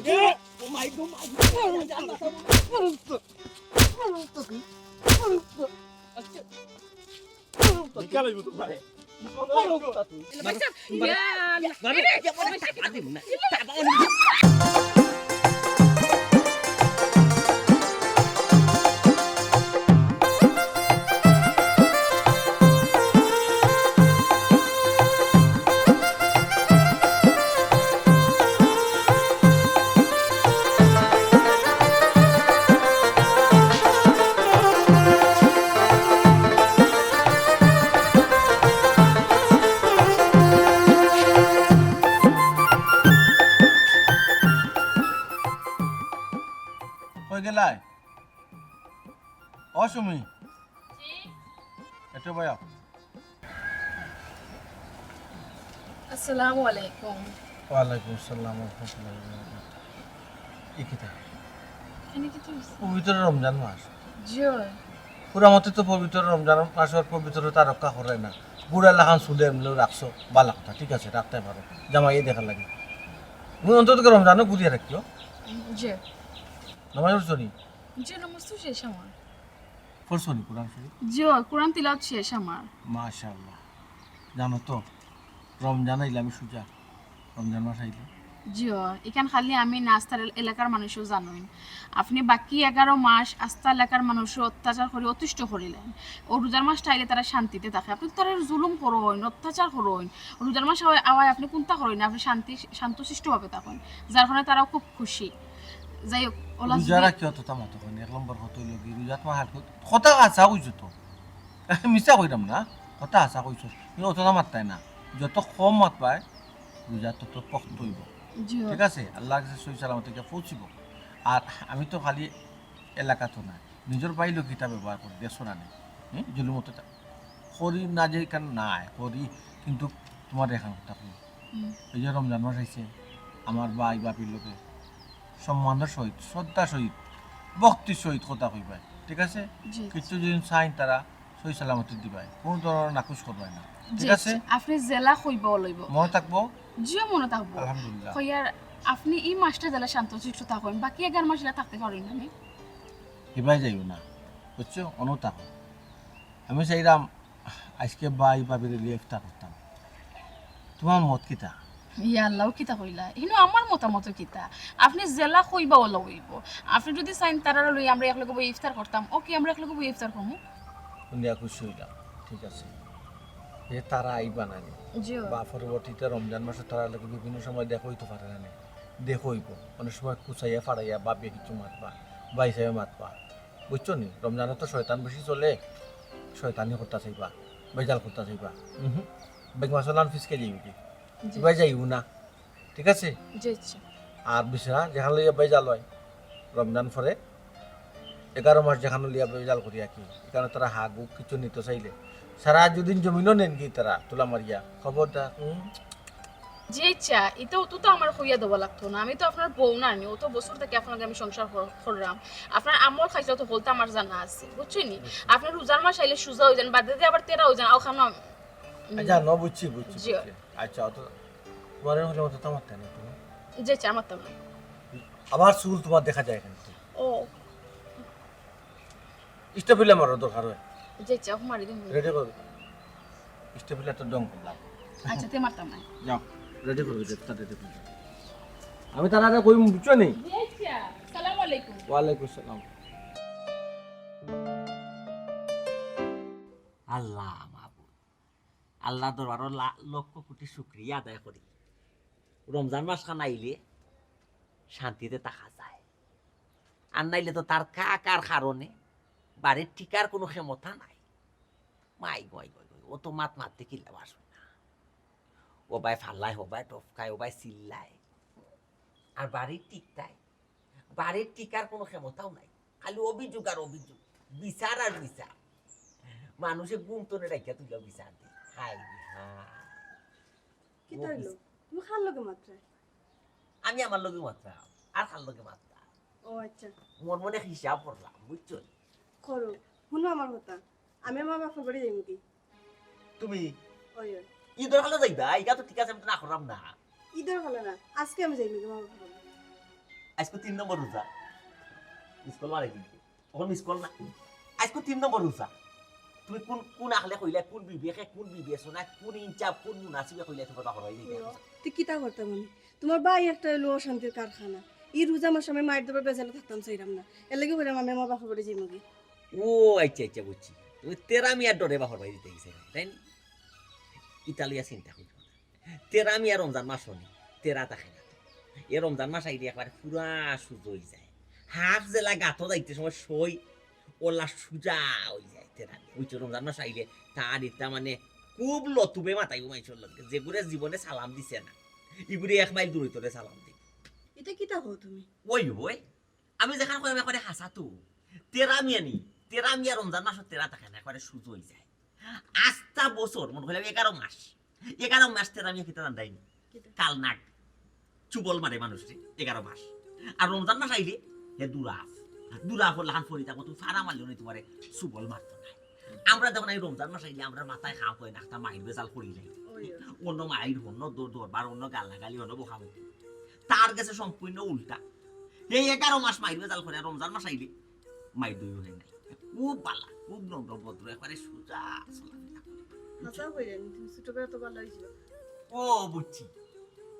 কই গেলাই ও সুমি একটু বয়া আসসালামু আলাইকুম। ওয়ালাইকুম আসসালাম রাহমাতুল্লাহি ওয়া বারাকাতুহু ইকিতা এখানে কি তুমি? পবিত্র রমজান মাস জয় পুরা মতে তো পবিত্র রমজান মাসের পবিত্রতা রক্ষা করে না বুড়া লাখান সুদে এমনি রাখছো বালা কথা ঠিক আছে রাখতে পারো জামাই দেখার লাগে মুই অন্তত রমজানও বুঝিয়ে রাখিও জয় নামাজ পড়ছনি জয় নমস্তে শেষ আমার। পড়ছনি কোরআন শরীফ জয় কোরআন তিলাওয়াত শেষ আমার। মাশাআল্লাহ জানো তো রমজান আইলে আমি সুজা রমজান মাস আইলে জয় এখান খালি আমি নাস্তার এলাকার মানুষও জানেন আপনি বাকি 11 মাস আস্তা এলাকার মানুষও অত্যাচার করে অতিষ্ঠ করিলেন ও রোজার মাস চাইলে তারা শান্তিতে থাকে আপনি তারা জুলুম করইন অত্যাচার করইন রোজার মাস আওয়ায় আপনি কোনটা করেন আপনি শান্তশিষ্টভাবে থাকেন যার কারণে তারাও খুব খুশি। যাই হোক রোজা রাখি অত তামাত কোন এক নম্বর হতো লগি রোজা তোমার হাত কথা আশা কইছো তো মিছা কইরাম না কথা আশা কইছো কিন্তু অত তামাত তাই না যত কম মাত পায় রোজা তত পক্ত হইব ঠিক আছে আল্লাহর কাছে সই সালামতে পৌঁছিব। আর আমি তো খালি এলাকা তো না নিজের বাইরেও কিতা ব্যবহার করি দেশ না নেই জুলুমতো করি না যে কারণ নাই করি কিন্তু তোমার এখান কথা কই এই যে রমজান মাস আইছে আমার ভাই বাপির লোকে সম্মানের সহিত শ্রদ্ধার সহিত ভক্তির সহিত কথা কইবাই ঠিক আছে কিছু যদি চাইন তারা সই সালামতি দিবাই কোনো ধরনের নাকুশ করবাই না ঠিক আছে আপনি জেলা কইব লইব মনে থাকবো জিও মনে থাকবো আলহামদুলিল্লাহ কইয়ার আপনি এই মাসটা জেলা শান্তশিষ্ট থাকেন বাকি 11 মাস থাকতে পারেন না আমি এবার যাইও না বুঝছো অনুতা আমি চাইলাম আজকে ভাই বাবির ইফতার করতাম তোমার মত কিতা ইয়া আল্লাহ কিতা কইলা ইনো আমার মতামত কিতা আপনি জেলা কইবা ওলা হইব আপনি যদি চাইন তারারা লই আমরা একলগে বই ইফতার করতাম ওকে আমরা একলগে বই ইফতার করমু শুনিয়া খুশি হইলাম ঠিক আছে যে তারা আইবা না বা পরবর্তীতে রমজান মাসে তারা লাগে বিভিন্ন সময় দেখো হইতে পারে না দেখো হইব অনেক সময় কুচাইয়া ফাড়াইয়া বাপিয়া কিছু মাতবা বা হিসাবে মাতবা বুঝছো নি রমজানে তো শয়তান বেশি চলে শয়তানি করতে চাইবা বেজাল করতে চাইবা বেগ মাসলান ফিসকে যাইবি কি এবার যাইব না ঠিক আছে আর বিছরা যেখান লইয়া বেজাল হয় রমজান পরে 11 মাস যেখানে লিয়া বেজাল করিয়া কি এখানে তারা হাগু কিছু নিতে চাইলে সারা দুদিন জমিনও নেন কি তারা তোলা মারিয়া খবরদার যে ইচ্ছা এটাও তো আমার হইয়া দেওয়া লাগতো না আমি তো আপনার বউ না ও তো বছর থেকে আপনাকে আমি সংসার করলাম আপনার আমল খাইছে তো বলতে আমার জানা আছে বুঝছেন আপনার রোজার মাস আইলে সুজা হয়ে যান বাদে আবার 13 হয়ে যান ওখানে জানো বুঝছি আচ্ছা তো তোমার হলে মতো তোমার তাই না তুমি যে চা আমার তেমন আবার চুল তোমার দেখা যায় এখানে ও স্টেপিলে মারো দরকার হয় যে চা মারি দিন রেডি করো স্টেপিলে তো ডং করলাম আচ্ছা তে মারতাম না যাও রেডি করো দেখতে রেডি করো আমি তার আগে কই বুঝছো নি আচ্ছা আসসালামু আলাইকুম ওয়া আলাইকুম আসসালাম আল্লাহ মাহবুব আল্লাহ দরবারও লক্ষ কোটি শুকরিয়া আদায় করি রমজান মাস খান আইলে শান্তিতে থাকা যায় আর নাইলে তো তার কার কারণে বাড়ির ঠিকার কোনো ক্ষমতা নাই মাই গয় গয় গয় ও তো মারতে কিল্লা বাসুন না ও বাই ফাল্লায় ও বাই টপকায় ও বাই চিল্লায় আর বাড়ির টিকটায় বাড়ির টিকার কোনো ক্ষমতাও নাই খালি অভিযোগ আর অভিযোগ বিচার আর বিচার মানুষে গুম তনে রাখিয়া তুইলা বিচার দি হাই কি তাইলো তুমি খাল লগে মাত্রা আমি আমার লগে মাত্রা আর খাল লগে মাত্রা ও আচ্ছা মন মনে হিসাব করলাম বুঝছো করো শুনো আমার কথা আমি আমার বাপের বাড়ি যাইম কি তুমি ওই ঈদের হলে যাইবা এটা তো ঠিক আছে আমি তো না করলাম না ঈদের হলো না আজকে আমি যাইম কি আমার বাপের বাড়ি আজকে 3 নম্বর রোজা মিস কল মারে কিন্তু ওখানে মিস কল না আজকে 3 নম্বর রোজা তুমি কোন কোন আখলে কইলা কোন বিবেকে কোন বিবেচনা কোন ইনচাপ কোন মুনাসিবে কইলা তোমার বাবা হই যাইতা তুই কিতা করতাম আমি তোমার ভাই একটা হলো অশান্তির কারখানা এই রোজা মাস আমি মায়ের দেবার বেজালে থাকতাম চাইলাম না এর লাগে করে আমি আমার বাপা করে যাই মুগি ও আচ্ছা আচ্ছা বুঝছি তুমি তেরা মিয়ার ডরে বাপর বাড়ি দিতে গেছে তাই না ইতালিয়া চিন্তা করি তেরা মিয়া রমজান মাস হনি তেরা থাকে না এ রমজান মাস আইডি একবারে পুরা সুজো হয়ে যায় হাফ জেলা গাঁথো যাইতে সময় সই ওলা সুজা হয়ে যায় তেরা ওই রমজান মাস আইলে তার ইটা মানে খুব লতুবে মাথায় ঘুমাইছিল যেগুলো জীবনে সালাম দিছে না এগুলি 1 মাইল দূরে তোরে সালাম দি এটা কিতা হও তুমি ওই আমি যেখানে কই করে হাসা তো তেরা মিয়া রমজান মাস তেরা থাকে না একবারে সুজো হয়ে যায় আস্তা বছর মনে হইলাম 11 মাস তেরা মিয়া কিতা দান্দাইনি কাল নাক চুবল মারে মানুষ 11 মাস আর রমজান মাস আইলে হে দুরাফ লাহান ফরি থাকো তুমি ফাড়া মারলেও নেই তোমারে চুবল মারতো না আমরা যখন এই রমজান মাস আইলে আমরা মাথায় খাওয়া করে নাকটা মাইর বেজাল করি যাই অন্য মাইর অন্য দরবার অন্য গালাগালি অন্য বোখামুখি তার কাছে সম্পূর্ণ উল্টা এই 11 মাস মাইর বেজাল করে রমজান মাস আইলে মাইর দই হয়ে নাই খুব বালা খুব নম্র ভদ্র একবারে সোজা হাসা কইরেন তুমি ছোটবেলা তো ভালো হইছিল ও বুঝছি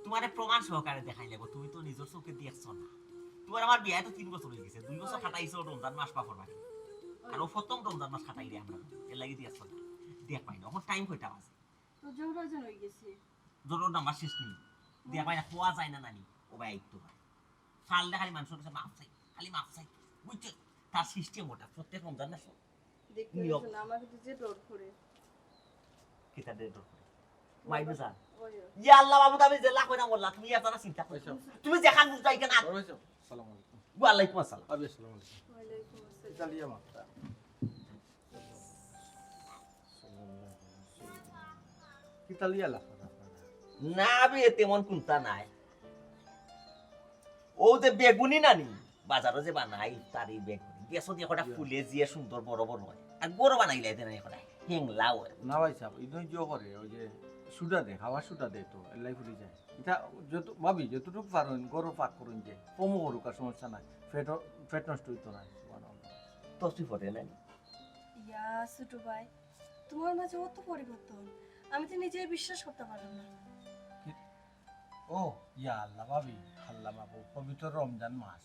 তোমার প্রমাণ সহকারে দেখাই লাগবো তুমি তো নিজের চোখে দেখছো না তোমার আমার বিয়ে তো 3 বছর হয়ে গেছে 2 বছর খাটাইছো রমজান মাস পাপর বাড়ি আর ও প্রথম রমজান মাস খাটাই রে আমরা এর লাগি দিয়েছো না দেখ পাই না এখন টাইম কয়টা বাজে তো জোরাজন হই গেছে জরুর নাম্বার শেষ নেই দেখ পাই না খোয়া যায় না নানি ও ভাই একটু হয় ফাল দেখালি মানুষের কাছে মাপ চাই খালি মাপ চাই বুঝছো তার সিস্টেম ওটা প্রত্যেক রমজান মাস দেখতে না আমাকে তো যে ডর করে কিতা দে ডর করে মাইবে যা ওই ইয়া আল্লাহ বাবু আমি জেলা কইরা বললা তুমি আপনারা চিন্তা করছো তুমি যেখান বুঝাই কেন সালাম আলাইকুম ওয়ালাইকুম আসসালাম আবি আসসালামু আলাইকুম ওয়ালাইকুম আসসালাম ইতালিয়া মাত্রা ইতালিয়া লাফা না বে তেমন কোনটা নাই ও যে বেগুনি নানি বাজারে যে বানাই তারি বেগুনি বেসো দিয়ে কটা ফুলে দিয়ে সুন্দর বড় বড় হয় আর বড় বানাইলে দেন কটা হেংলা হয় না ভাই সাহেব ইদই জো করে ওই যে সুদা দে খাওয়া সুদা দে তো এলাই ফুলি যায় এটা যত ভাবি যতটুকু পারেন গরু পাক করুন যে কমও করুক আর সমস্যা নাই ফেট নষ্ট হইতো না তসি ফটে না ইয়া ছোট ভাই তোমার মাঝে অত পরিবর্তন আমি তো নিজে বিশ্বাস করতে পারলাম না ও ইয়া আল্লাহ ভাবি আল্লাহ বাবু পবিত্র রমজান মাস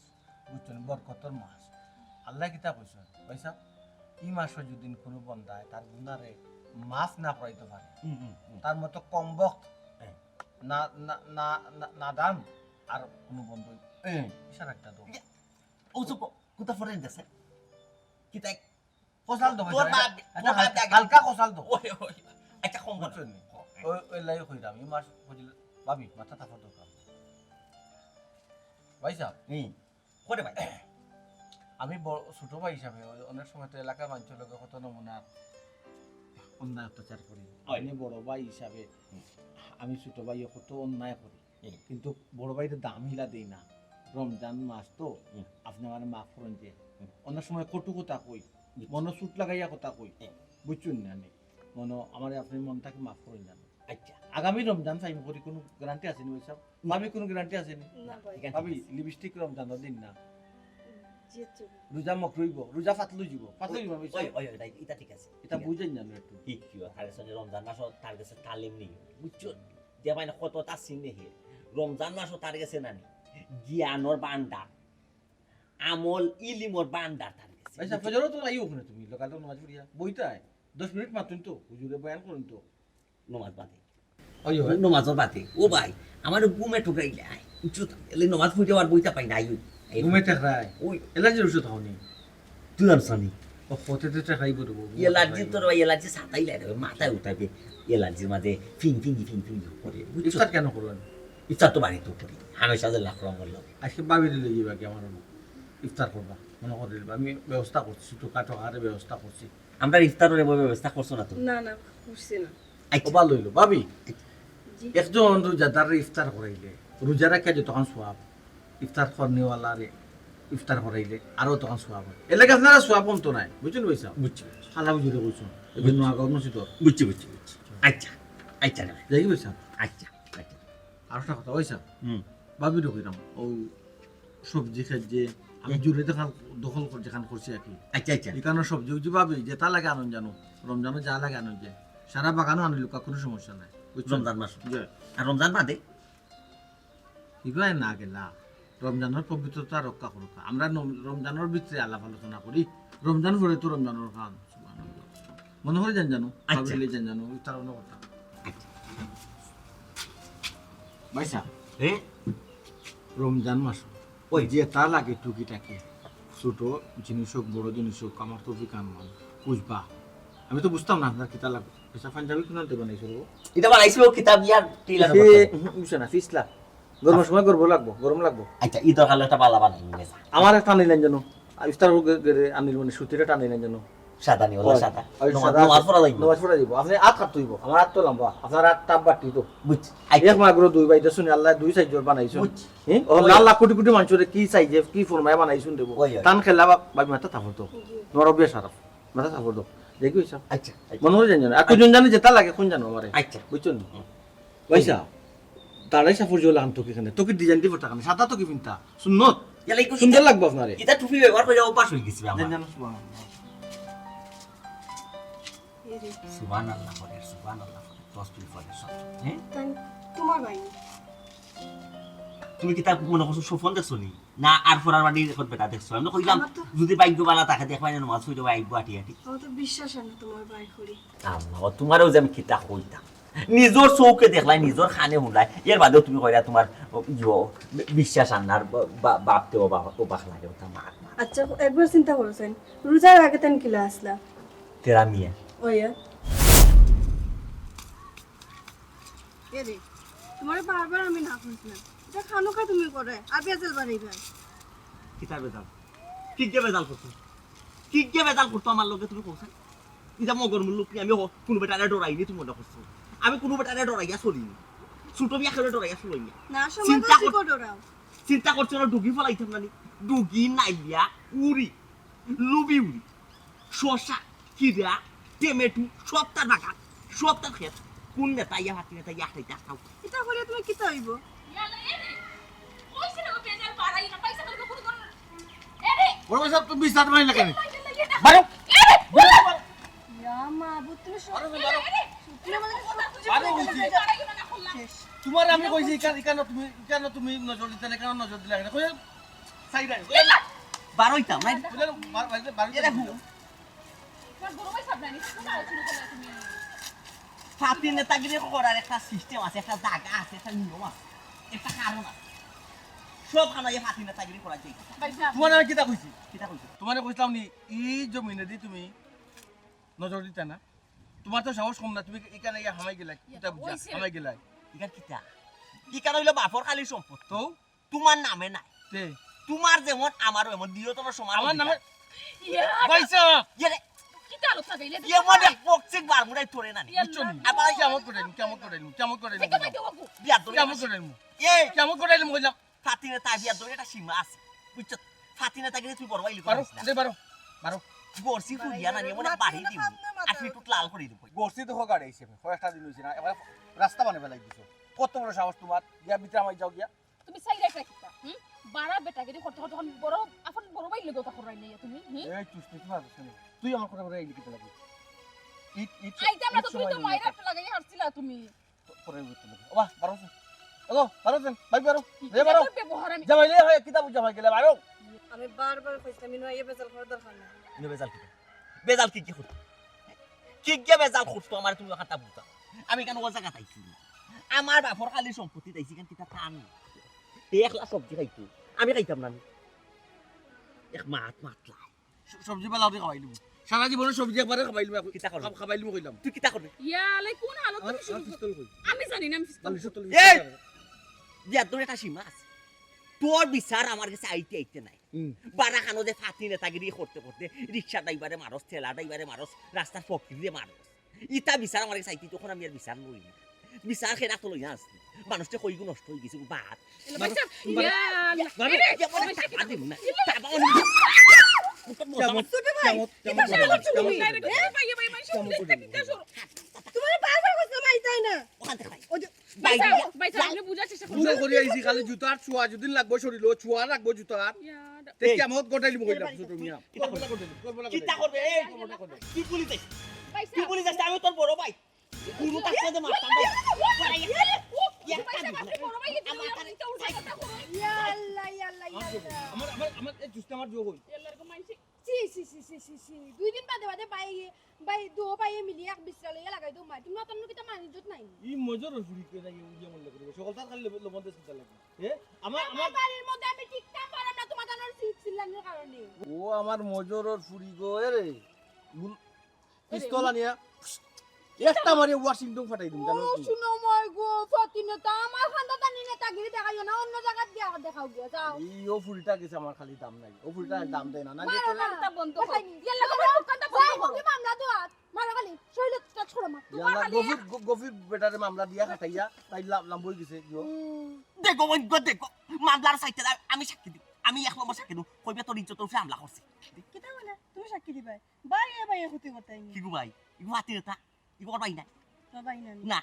বুঝছেন বরকতর মাস আল্লাহ কিতা কইছেন ভাই সাহেব এই মাসে যদি কোনো বন্দায় তার গুনারে মাফ না করাইতে পারে তার মতো কম বক্ত না না না না দাম আর কোনো বন্ধু বিশাল একটা দো ও তো কোথা ফরেন দেশে কি তাই কোসাল দো তোর বাদ হালকা কোসাল দো ওই ওই আচ্ছা কম বুঝছেন ওই ওই লাই কইরাম এই মাস বুঝলে ভাবি মাথা থাকা দরকার ভাই সাহেব করে ভাই আমি ছোট ভাই হিসাবে অনেক সময় তো এলাকার মানুষের লোক কত নমুনা অন্যায় অত্যাচার করি আমি বড় ভাই হিসাবে আমি ছোট ভাই কত অন্যায় করি কিন্তু বড় ভাইটা দাম হিলা দেই না রমজান মাস তো আপনি আমার মাফ করেন যে অনেক সময় কটু কথা কই মনে চুট লাগাইয়া কথা কই বুঝছেন না মনে আমার আপনি মনটাকে মাফ করেন জানো আচ্ছা আগামী রমজান টাইম করি কোনো গ্যারান্টি আছে নি ভাই সাহেব ভাবি কোনো গ্যারান্টি আছে নি না ভাই ভাবি লিপস্টিক রমজান দিন না যেতে রোজা মক রইব রোজা ফাতলু যাব আমি ওই ওই ওই এটা ঠিক আছে এটা বুঝেন জানো একটু ঠিক কি আর সঙ্গে রমজান মাস তার কাছে তালিম নেই বুঝছো যে মানে কত তা চিনে হে রমজান মাস তার কাছে নানি জ্ঞানর বান্ডার আমল ইলিমর বান্ডার তার কাছে আচ্ছা ফজরও তো আইও ওখানে তুমি লোকাল তো নামাজ পড়িয়া বইটাই 10 মিনিট মাত্র তো হুজুরে বয়ান করুন তো নমাজ বাদে ওই হয় নমাজর বাদে ও ভাই আমার ঘুমে ঠুকাইলে উচ্চ এলে নমাজ পড়ে আর বইটা পাই নাই ঘুমে ঠেকরাই ওই এলার্জির ওষুধ হওনি তুই আনসানি ও পথেতে ঠেকাই বলব এলার্জি তোর এলার্জি সাতাই লাগে মাথায় উঠাবে এলার্জির মাঝে ফিং করে ইফতার কেন করলেন ইফতার তো বাড়ি তো করি হামেশা যে লাখ রঙ করলাম আজকে ভাবি দিলে যাবা কি আমার ইফতার করবা মনে করে আমি ব্যবস্থা করছি তো কাটো আরে ব্যবস্থা করছি আমরা ইফতারের ব্যবস্থা করছো না তো না না করছি না ও ভালো হইলো ভাবি জি একজন রোজাদার ইফতার করাইলে রোজা রাখা যে তখন সোয়াব ইফতার করনেওয়ালারে ইফতার করাইলে আরও তখন সোয়াব হয় এলাকা আপনারা সোয়াব তো নাই বুঝছেন পয়সা বুঝছি খালা বুঝিতে বলছো এবার নোয়া গগ্নছি তো বুঝছি আচ্ছা আচ্ছা রে যাই পয়সা আচ্ছা আচ্ছা আর একটা কথা পয়সা হুম ভাবি ঢুকিলাম ও সবজি খাইছে আমি জুড়ে দখল করে যেখান করছি আর কি আচ্ছা আচ্ছা এখানে সবজি উবজি পাবি যেটা লাগে আনন্দ জানো রমজানও যা লাগে আনন্দ যায় সারা বাগানও আনিল কোনো সমস্যা নাই বুঝছো রমজান মাস যে আর রমজান বাদে এগুলাই না গেলা রমজানের পবিত্রতা রক্ষা করুক আমরা রমজানের ভিতরে আলাপ আলোচনা করি রমজান পরে তো রমজানের খান সুবহানাল্লাহ। মনে করে জানো আচ্ছা। ভাবিলে জানো তার অন্য কথা ভাইসা এ রমজান মাস ওই। যে তা লাগে টুকিটাকি ছোট জিনিস হোক বড় জিনিস হোক আমার তো বিকান মান বুঝবা আমি তো বুঝতাম না আপনার কিতা লাগবে পেশা পাঞ্জাবি কিনা দেবেন এই সব এটা বানাইছিল কিতাব ইয়ার টিলার বুঝছে না ফিসলা গরমের সময় গরম লাগবো গরম লাগবো আচ্ছা ঈদের কালে একটা পালা বানাই মেসা আমার একটা আনিলেন যেন ইফতার আনিল মানে সুতিটা টানিলেন যেন সাদা নি হলো সাদা ওই সাদা নামাজ পড়া যাইব নামাজ পড়া দিব আপনি আট কাট তুইব আমার আট তো লম্বা আপনার আট টাপ বাটি তো বুঝ এক মাগরো দুই বাইদা শুনি আল্লাহ দুই সাইজর বানাইছো বুঝছি। হ্যাঁ ও লাখ লাখ কোটি কোটি মানুষের কি সাইজে কি ফরমায় বানাইছুন দেব ওই, ওই। টান খেলা বাবি মাথা থাপর তো তোমার অভ্যাস সারাফ মাথা থাপর তো দেখি হিসাব আচ্ছা মনে হয় জানো আর কোন জানি যেটা লাগে কোন জানো আমারে আচ্ছা বুঝছো নি পয়সা তারাই সাফর জল আনতো কিখানে তোকে ডিজাইন দিব টাকা সাদা তো কি পিনতা সুন্নত ইয়ালা একটু সুন্দর লাগবে আপনারে এটা টুপি ব্যবহার করে অভ্যাস হয়ে গেছে আমার জানো সুবহানাল্লাহ সুবহানাল্লাহ করে সুবহানাল্লাহ করে তসবিহ করে সব হ্যাঁ তাই তোমার ভাই তুমি কিতাব মনে করছো সুফন দেখছো নি না আর ফরার বাড়ি দেখত বেটা দেখছো আমি কইলাম আমার তো- যদি বাইক বালা তাকে দেখবাই না মাছ হইতো আইব আটি আটি আমার তো বিশ্বাস হয় না তোমার ভাই করি আল্লাহ তোমারও যে আমি কিতা কইতাম নিজর চৌকে দেখলাই নিজর খানে শুনলাই এর বাদেও তুমি কইরা তোমার বিশ্বাস আনার বাপতে অবাক লাগে ওটা মার মার আচ্ছা একবার চিন্তা করছেন রোজার আগে তেন কিলা আসলা তেরা মিয়া ওইয়া এরে তোমার বারবার আমি না কইছিলাম এটা খানো খা তুমি করে আর বেজাল বাড়াইবা কিতা বেজাল কি কে বেজাল করছো কি কে বেজাল করতো আমার লগে তুমি কইছ এটা মগর মুল্লুক আমি কোনো বেটারে ডরাইনি তুমি মনে করছো আমি কোনো বেটারে ডরাইয়া চলিনি ছোট বিয়া খেলে ডরাইয়া চলিনি না চিন্তা সময় কর- ডরাও চিন্তা করছো না ডুগি ফলাইতাম না ডুগি নাইয়া উড়ি লুবি উড়ি শশা কিরা টমেটো সব তার বাগান সব তার ক্ষেত কোন নেতা ইয়া হাতি নেতা ইয়া খাইতে খাও এটা করে তুমি কি হইব ইয়ালা এরে কইছে না বেজাল পারাই না পয়সা করে পুরো করে এরে বড় ভাই সাহেব তুমি বিস্তার মাইন না কেন বারো এরে ইয়া মা বুত তুমি বারো, সত্যি বারো। সত্যি বলে বারো হইছে। শেষ তোমার আমি কইছি কেন তুমি নজর দিতে না কেন নজর দিলে না কই সাইডা বারোইতাম নাই ফাতি নেতাগিরি করার একটা সিস্টেম আছে একটা জায়গা আছে একটা নিয়ম আছে একটা কারণ আছে সব খানায় ফাতি নেতাগিরি করা যায় তোমার আমি কিতা কইছি কিতা কইছো তোমার কইছিলাম নি এই জমিনে দি তুমি নজর দিতে না তোমার তো সাহস কম না তুমি এখানে ইয়া হামাই গেলা কিতা বুঝা হামাই গেলা ইকার কিতা ইকার হইলো বাপর খালি সম্পদ তো তোমার নামে নাই তে তোমার যেমন আমারও এমন দিও তোমার সমান আমার নামে ইয়া পয়সা ইয়ে কি আলোচনা গাইলে এমন এক পক্ষিক বারমুড়াই তোরে না নি বুঝছো নি আবার কেমন করে বিয়ার দরে কেমন করে এই কেমন করে কইলাম ফাতি নেতা বিয়ার দরে একটা সীমা আছে বুঝছো ফাতি নেতাগিরি তুই বড় বাইলি বারো করিস না দে বারো বারো গর্সি ফুলিয়া না এমন এক বাড়ি দিবি আর তুই টুট লাল করে দিবি গোষ্ঠী তো গাড়ি হিসেবে কয়েকটা দিন হয়েছে না এবার রাস্তা বানাবে লাগ দিছো কত বড় সাহস তোমার গিয়া ভিতরে আমায় যাও গিয়া তুমি সাইরা একটা কিতা বাড়া বেটাগিরি করতে করতে তখন বড় আপন বড় ভাই লগেও তা করাই নাই তুমি এই চুস্তি তোমার শুনে তুই আমার কথা বলে এই লিখিতে লাগি ইট আইতে আমরা তো তুই তো মাইরা একটা লাগাই হারছিলা তুমি পরে বুঝতে লাগি ওবা বারো ওগো বারো ভাই বারো রে বারো ব্যবহার আমি জামাই লে হয় কিতাব জামাই গেলে বারো আমি বারবার কইছিলাম মিনু এই বেজাল করার দরকার নাই ইনো বেজাল কি বেজাল কি কি করতো কি কে বেজাল করতো আমার তুমি কথা বুঝতা আমি কেন ও জায়গা তাইছি আমার বাপর খালি সম্পত্তি তাইছি কেন কিতা টান একলা সবজি খাইতো আমি খাইতাম না এক মাত লাই সবজি পালাও দিয়ে খাওয়াই দিব সারা জীবনে সবজি একবারে খাওয়াই দিব কিতা করবি? খাওয়াই দিব কইলাম তুই কিতা করবি ইয়ালে কোন হালত তুমি শুরু পিস্তল কই আমি জানি না আমি বালিশ তো এই! বিয়ার দরে একটা সীমা আছে তোর বিচার আমার কাছে আইতে নাই বারা খানো যে ফাতি নেতাগিরি করতে করতে রিক্সা ড্রাইভারে মারস ঠেলা ড্রাইভারে মারস রাস্তার ফকির দিয়ে মারস ইটা বিচার আমার কাছে আইতে তখন আমি আর বিচার নই না বিচার খেয়ে রাখতে লইয়া আসছি মানুষটা কইগু নষ্ট হয়ে গেছে বাদ বাচ্চা ইয়ালে মানে কেমন টাকা দিব না টাকা অনেক কেমন তুমি ভাই ভাই ভাই তোমার বারবার কইছিলাম আইতাই না ওখান থেকে খাই। ওই যে বাইসা বাইসা আপনি বুঝার চেষ্টা করুন বুঝা করি আইছি খালি জুতার ছোঁয়া যদি লাগবো শরীর ছোঁয়া রাখবো জুতার তে কেমন গোটাই লিব কইলা তুমি চিন্তা করবে এই কি পুলিশ আছে কি পুলিশ আছে আমি তোর বড় ভাই গুরু তাকে দে মারতাম ভাই আমার এই জুসটা আমার জো হই দুই দিন বাদে বাদে বাই দো পাইয়ে মিলি এক বিশ্রালে লাগাই দো মাই তুমি তন্ন কিটা মানিজত নাই ই মজর ফুরি কে যাই উড়িয়া মন লাগে সকল তার খালি লবণ দিয়ে চিন্তা লাগে আমার আমার বাড়ির মধ্যে আমি টিকতাম পারলাম না তোমার জানার চিল্লানোর কারণে ও আমার মজরর ফুরি গো রে পিস্তল আনিয়া একটা মারে ওয়াশিংটন ফাটাই দিম জানো কি শুনো মই গো ফতিনতা আমার খানদানি নেতাগিরি দেখাইও না অন্য জায়গা দিয়া দেখাও গিয়া যাও এই ও ফুরিটা গেছে আমার খালি দাম নাই ও ফুরিটা দাম দেয় না না যে মারাটা বন্ধ কর ইয়াল্লা করে দোকানটা বন্ধ কর তুমি মামলা দাও মারা খালি শৈল টাচ করো মা তোমার ইয়ালা খালি গফির বেটারে মামলা দিয়া খাটাইয়া তাই লাম্বই গেছে কিও দেখো ওই দেখো মামলার সাইতে আমি সাক্ষী দিই আমি এক নম্বর সাক্ষী দিই কইবে তোর ইজ্জতের উপরে হামলা করছে কিটা বলে তুমি সাক্ষী দিবাই বাইয়ে বাইয়ে হতে করতাইনি কি গো ভাই ইগো হাতে এটা ইগো ভাই না বাবাই না না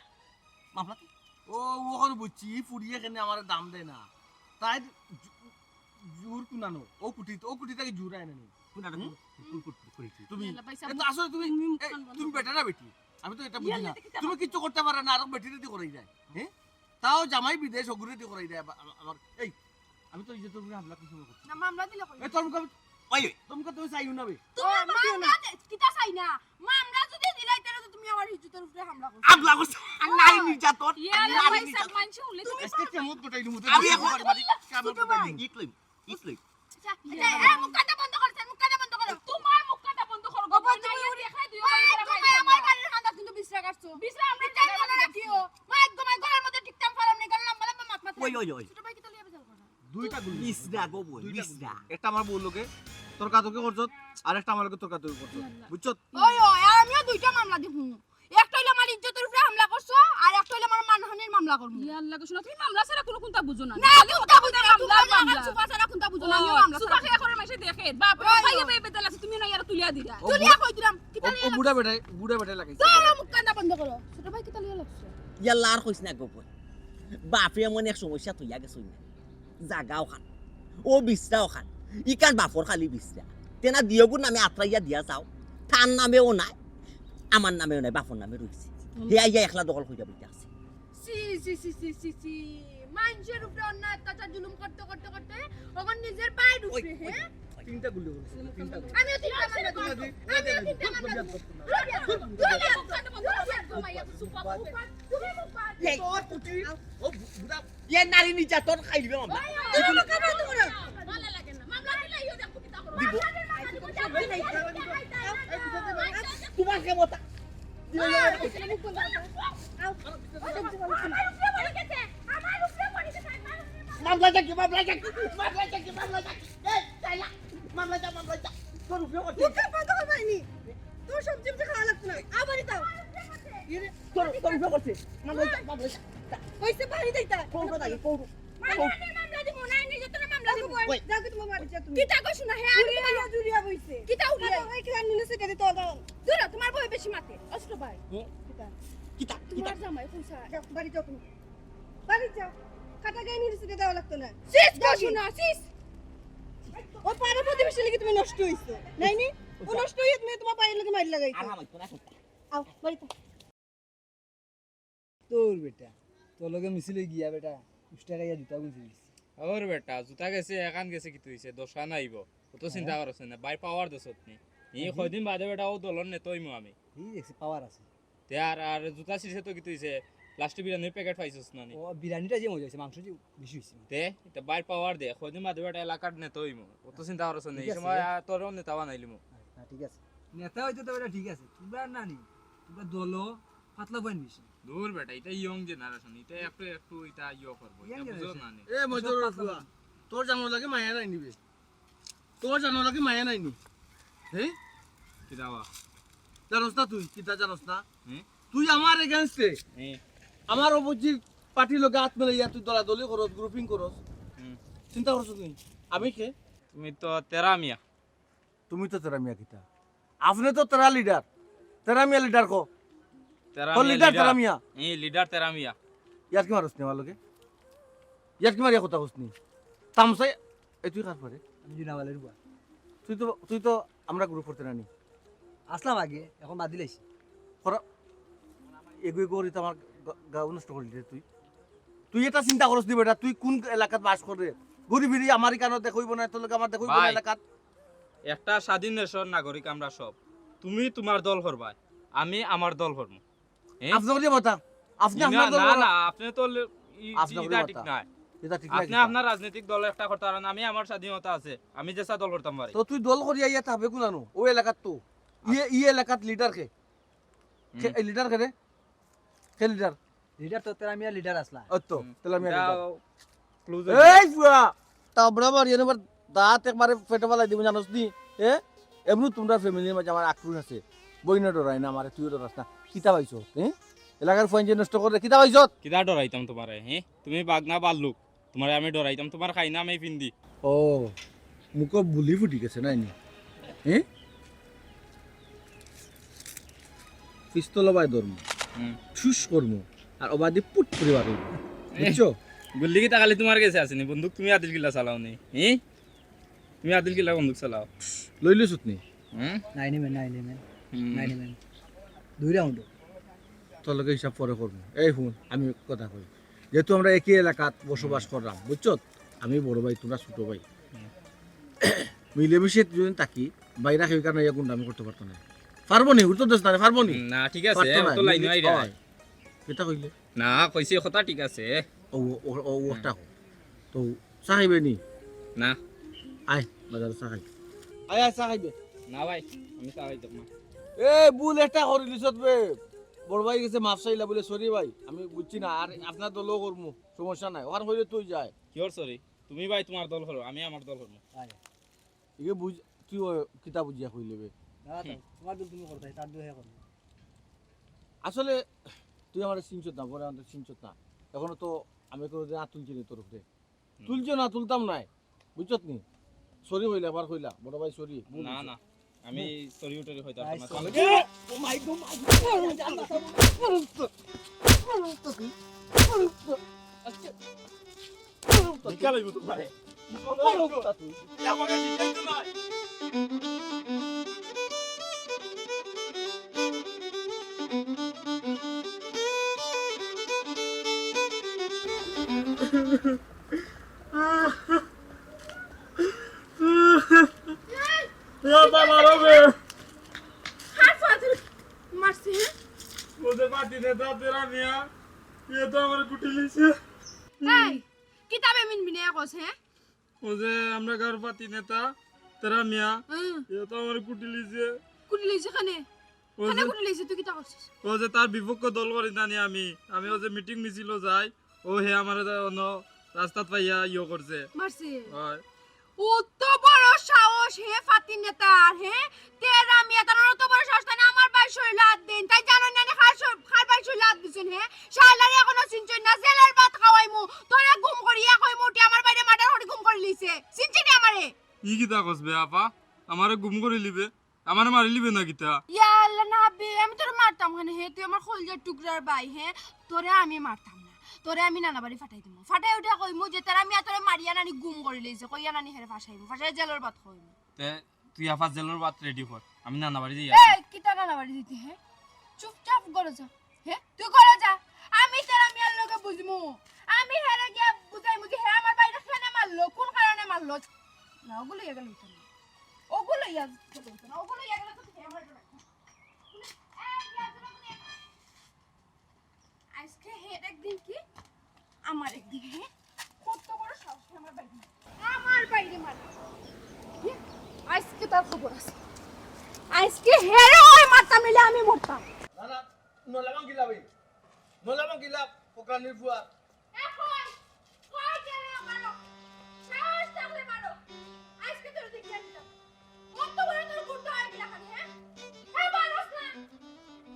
মামলা ও ওখানে বুঝছি ফুরিয়ে কেন আমার দাম দেয় না তাই জোর কুনানো ও কুটিটাকে জোর আয় না কোনটা করেছি তুমি ইয়াল্লা বাইসা কিন্তু আসলে তুমি বেটা না বেটি আমি তো এটা বুঝি না তুমি কিচ্ছু করতে পারে না আর বেটিরে দিয়ে করাই যায় হ্যাঁ তাও জামাই বিদেশ ওগুরে দিয়ে করাই দেয় আমার এই আমি তো ইজ্জতের উপরে হামলা কিছু করছি না মামলা দিলে কই এই তোমকে ওই তোমকে তুমি চাইও না বে তুমি মামলা কিটা চাই না মামলা যদি দিলাই তাহলে তো তুমি আমার ইজ্জতের উপরে হামলা করছো হামলা করছে আর নাই নির্যাতন ইয়াল্লা বাইসা মানছে উলি আজকে কেমন গোটাই দিমু আমি এখন কেমন গোটাই দিমু ইকলই এই মুখটা বন্ধ করছেন মুখটা বন্ধ করো তোমার মুখটা বন্ধ করো গো না ইয়া দেখাই দিও তুমি আমার বাড়ির খান্দা কিন্তু বিশ্রা কাটছো বিশ্রা আমরা চাই মনে রাখিও মা একদম ঘরের মধ্যে টিকতাম পারলাম না গেলাম লম্বা লম্বা মাত মাত ওই ছোট ভাই কি তো লিয়ে বেজাল করো দুইটা গুলি মিসরা গো বই মিসরা একটা আমার বউ লোকে তর্কাতর্কি করছত আর একটা আমার লোকে তর্কাতর্কি করছত বুঝছত ওই ওই আর আমিও দুইটা মামলা দিব একটা হইলো আমার ইজ্জতের উপরে হামলা করছো আর একটা হইলো আমার মানহানির মামলা করব ইয়াল্লা গো শোনা তুমি মামলা ছাড়া কোনো কোনটা বুঝো না না কোনটা বুঝো না মামলা মামলা সুপা ছাড়া কোনটা বুঝো না আমিও মামলা সুপা খেয়ে করে মাসে দেখে বাপ ভাইয়ে ভাইয়ে বেতাল আছে তুমি না ইয়ারা তুলিয়া দিরা তুলিয়া কই দিলাম কিতা ও বুড়া বেটাই লাগাইছে তোর মুখ কান্দা বন্ধ করো ছোট ভাই কিতা লিয়ে লাগছে ইয়াল্লা আর কইছ না গো বই বাপে মনে এক সমস্যা তুইয়া গেছই না জাগাও খান ও বিশ্রাও খান ইকান বাপর খালি বিশ্রা তেনা দিয়গুর নামে আত্রাইয়া দিয়া যাও তার নামেও নাই আমার নামেও নাই বাপর নামে রয়েছে হে আইয়া একলা দখল হইয়া বইতে আছে সি সি সি সি সি সি মানুষের উপরে অন্যায় অত্যাচার জুলুম করতে করতে করতে ওখান নিজের পায়ের উপরে হ্যাঁ তিনটা গুলি করছে তিনটা গুলি আমিও তিনটা মামলা দিব আমিও তিনটা মামলা দিব তোর কুটি ও বুড়া ইয়ে নারী নির্যাতন খাইবে মামলা দিব তোমার ক্ষমতা মামলা যাকি তোর উপরে করতে তোর সবজি খাওয়া লাগতো না আবারই দাও তোর উপরে করতে মামলা কইছে বাড়ি যাইতা কোন দাগে কোন মামলা দিব না নিজের মামলা দিব ওই যাও তুমি বাড়ি যাও তুমি কিতা কইছ না হে আমি জুরিয়া জুরিয়া বইছে কিতা উড়িয়ে ওই কি জানি না সেটা দিতে দাও দূর তোমার বই বেশি মাতে অস্ত্র ভাই কিতা তোমার জামাই কইছা যাও বাড়ি যাও তুমি বাড়ি যাও কাটা গায়ে নিয়ে সেটা দেওয়া লাগতো না সিস কইছ না সিস ও পাড়া প্রতিবেশী লাগি তুমি নষ্ট হইছো নাই নি ও নষ্ট হইয়া তুমি তোমার পায়ের লাগি মারি লাগাইছো আর আমাকে না করতে আও বাড়িতে তোর বেটা তোর লগে মিছিলে গিয়া বেটা 20 টাকা ইয়া দিতা বুঝি ওর বেটা জুতা গেছে একান গেছে কি তুইছে দশা নাইব অত চিন্তা করছ না বাই পাওয়ার দছত নি ই কয়দিন বাদে বেটা ও দলন নে তইমু আমি এই দেখছি পাওয়ার আছে তে আর জুতা ছিড়ছে তো কি তুইছে প্লাস্টিক বিরিয়ানির প্যাকেট পাইছস না নি ও বিরিয়ানিটা যে মজা হইছে মাংস যে বেশি হইছে তে এটা বাইর পাওয়ার দে কয়দিন বাদে বেটা এলাকার নে তইমু অত চিন্তা করছ না এই ঠিক আছে। সময় তোর নেতা বানাইলিমু হ্যাঁ ঠিক আছে নেতা হইতো তো বেটা ঠিক আছে তোমরা না নি তোমরা দলো পাতলা পয়েন্ট বেশি দূর বেটা এটা ইয়ং জেনারেশন এটা একটু এটা ইয় করবো এটা Young বুঝো generation. না নি এ মজর ফুয়া তোর জানো লাগে মায়া নাই নিবে তোর জানো লাগে মায়া নাই নি হ্যাঁ কি দাওয়া জানোস না তুই কিতা জানোস না হুম তুই আমার এগেইনস্টে হুম আমার অপোজিট পার্টির লোকে হাত মেলে ইয়া তুই দলাদলি করস গ্রুপিং করস হুম চিন্তা করছ তুই আমি কে তুমি তো তেরা মিয়া তুমি তো তেরা মিয়া কিতা আপনি তো তেরা লিডার লিডার কো তেরা তোর লিডার তেরা মিয়া এই লিডার তেরা মিয়া ইয়ার কি মারস নি আমার লগে ইয়ার কি মারিয়া কথা কসনি তামসাই এই তুই কার পরে আমি জুনাওয়ালের বুয়া তুই তো আমরা গ্রুপ করতে নানি আসলাম আগে এখন বাদ দিলাইছি এগুই করি তো আমার গাও নষ্ট করলি রে তুই এটা চিন্তা করস নি বেটা তুই কোন এলাকাত বাস করে ঘুরি ফিরি আমার কেন দেখইব না তোর লগে আমার দেখইব না ভাই। এলাকাত একটা স্বাধীন দেশের নাগরিক আমরা সব তুমি তোমার দল করবা আমি আমার দল করব আপনি করে বতা আপনি না আপনার দল না না আপনি তো আপনি এটা বলে ঠিক কথা। নাই এটা ঠিক আপনি না আপনার রাজনৈতিক দল একটা করতে পারেন আমি আমার স্বাধীনতা আছে আমি যেসা দল করতাম পারি তো তুই দল করি আইয়া থাকবে কোনানো ওই এলাকাত তো ই এলাকাত লিডার কে এই লিডার কে রে কে লিডার লিডার তো তেরা মিয়া লিডার আসলা ওই তো তাহলে আমি লিডার ক্লুজ এই বুয়া তা বরাবর এবার দাঁত একবারে পেটে পালাই দিব জানোস নি এমনি তোমরা ফ্যামিলির মাঝে আমার আক্রোশ আছে বইনা ডরাই না আমার তুইও ডরাস না কিতা পাইছ এলাকার ফয়েন নষ্ট করে কিতা পাইছ কিদা ডরাইতাম তোমারে হ্যাঁ তুমি বাগনা বাল্লুক তোমারে আমি ডরাইতাম তোমার খাই না আমি পিন্দি ও মুখ বুলি ফুটি গেছে নাই নি পিস্তল বাই ধরমু ঠুস করমু আর অবাদি পুট করে বাড়ি বুঝছো গুল্লি কি তাকালি তোমার কাছে আসেনি বন্দুক তুমি আদিল কিল্লা চালাও নি হ্যাঁ তুমি আদিল কিল্লা বন্দুক চালাও লইলে সুতনি নাই নেবেন নাই নেবেন 2 রাউন্ড তোর লগে হিসাব পরে করবো এই শুন আমি কথা কই যেহেতু আমরা একই এলাকাত বসবাস করলাম বুঝছো আমি বড় ভাই তোমরা ছোট ভাই মিলেমিশে যদি থাকি বাইরে সেই কারণে ইয়া গুন্ডামি করতে পারতো না পারবো নি উত্তর দেশ না পারবো নি না ঠিক আছে তো লাইন আই রে কেটা কইলে না কইছে কথা ঠিক আছে ও ও ও ওটা তো চাইবে নি না আয় বাজার চাই আয় আয় চাইবে না ভাই আমি চালাই তোমার এ বুল এটা করে লিছত বে বড় ভাই গেছে মাফ চাইলা বলে সরি ভাই আমি বুঝছি না আর আপনার দলও করবো সমস্যা নাই ওখানে হইলে তুই যায় কিওর সরি তুমি ভাই তোমার দল করো আমি আমার দল করবো ইয়ে বুঝ তুই কিতা বুঝিয়া কইলে বে দাদা তো তোমার দল তুমি করতে তার দুই করবে আসলে তুই আমার চিনছত না পরে আমাদের চিনছত না এখনো তো আমি কোনো দিন আর তুলছি নি তোর উপরে তুলছো না তুলতাম নাই বুঝছত নি সরি হইলা আবার কইলা বড় ভাই সরি না না আমি সরি উঠে হইতাম Ay, না sorry. নিকালাই তো পারে হাত ফাতে মারছে मुझे पार्टी नेता तेरा मियां ये तो हमारे कुटी लीजिए এই কিতাবে মিন বিনে কস হ্যাঁ मुझे हमरा घर पार्टी नेता तेरा मियां ये तो हमारे कुटी लीजिए কুটি লইছে খানে খানে কুটি লইছে তুই কিতা করছিস ও যে তার বিপক্ষ দল করি জানি আমি ও যে মিটিং মিছিল যাই ও হে আমার অন্য রাস্তাত পাইয়া ইয়ে করছে মারছে হয় অত বড় সাহস হে ফাতি নেতার হে তেরা মিয়া তার অত বড় সাহস তাই আমার ভাই শরীর হাত দেন তাই জানো না খার ভাই শরীর হাত দিছেন হে শালারে এখনো চিনছই না জেলার ভাত খাওয়াইমু তোরা ঘুম করিয়া কই মোটি আমার বাইরে মাটার হড়ি ঘুম করে লিছে চিনছি না আমারে ই কিতা কসবে আপা আমারে গুম করে লিবে আমারে মারি লিবে না কিতা ইয়া আল্লাহ না বে আমি তোর মারতাম মানে হে তুই আমার খলজার টুকরার ভাই হে তোরে আমি মারতাম না তোরে আমি নানা বাড়ি ফাটাই দিমু ফাটাই উঠা কইমু যে তারা আমি তোরে মারিয়া নানি গুম করে লইছে কইয়া নানি হেরে ফাসাইমু ফাসাই জেলের ভাত খাইমু তে তুই আপা জেলের বাত রেডি কর আমি নানা বাড়ি যাই এই কিতা নানা বাড়ি দিতে হে চুপচাপ করে যা হে তুই করে যা আমি তারা মিয়ার লগে বুঝমু আমি হেরে গিয়া বুঝাইমু যে হে আমার বাইরে কেন মারলো কোন কারণে মারলো না ওগুলো ইয়া গেল না ওগুলো ইয়া গেল না ওগুলো ইয়া গেল তো হে আমার আজকে হে একদিন কি আমার একদিন হে কত বড় সাহস আমার বাইরে মারা আজকে তার খবর আছে আজকে হেরে ওই মারতাম নিলে আমি মরতাম না না নলাবাং গিলা ভাই নলাবাং গিলা পোকানির ফুয়া এখন কই গেলে মারো সাহস থাকলে মারো আজকে তোর দেখে দিলাম কত বড় তোর গুন্ডা হয়ে গেল খালি হ্যাঁ হ্যাঁ মারোস না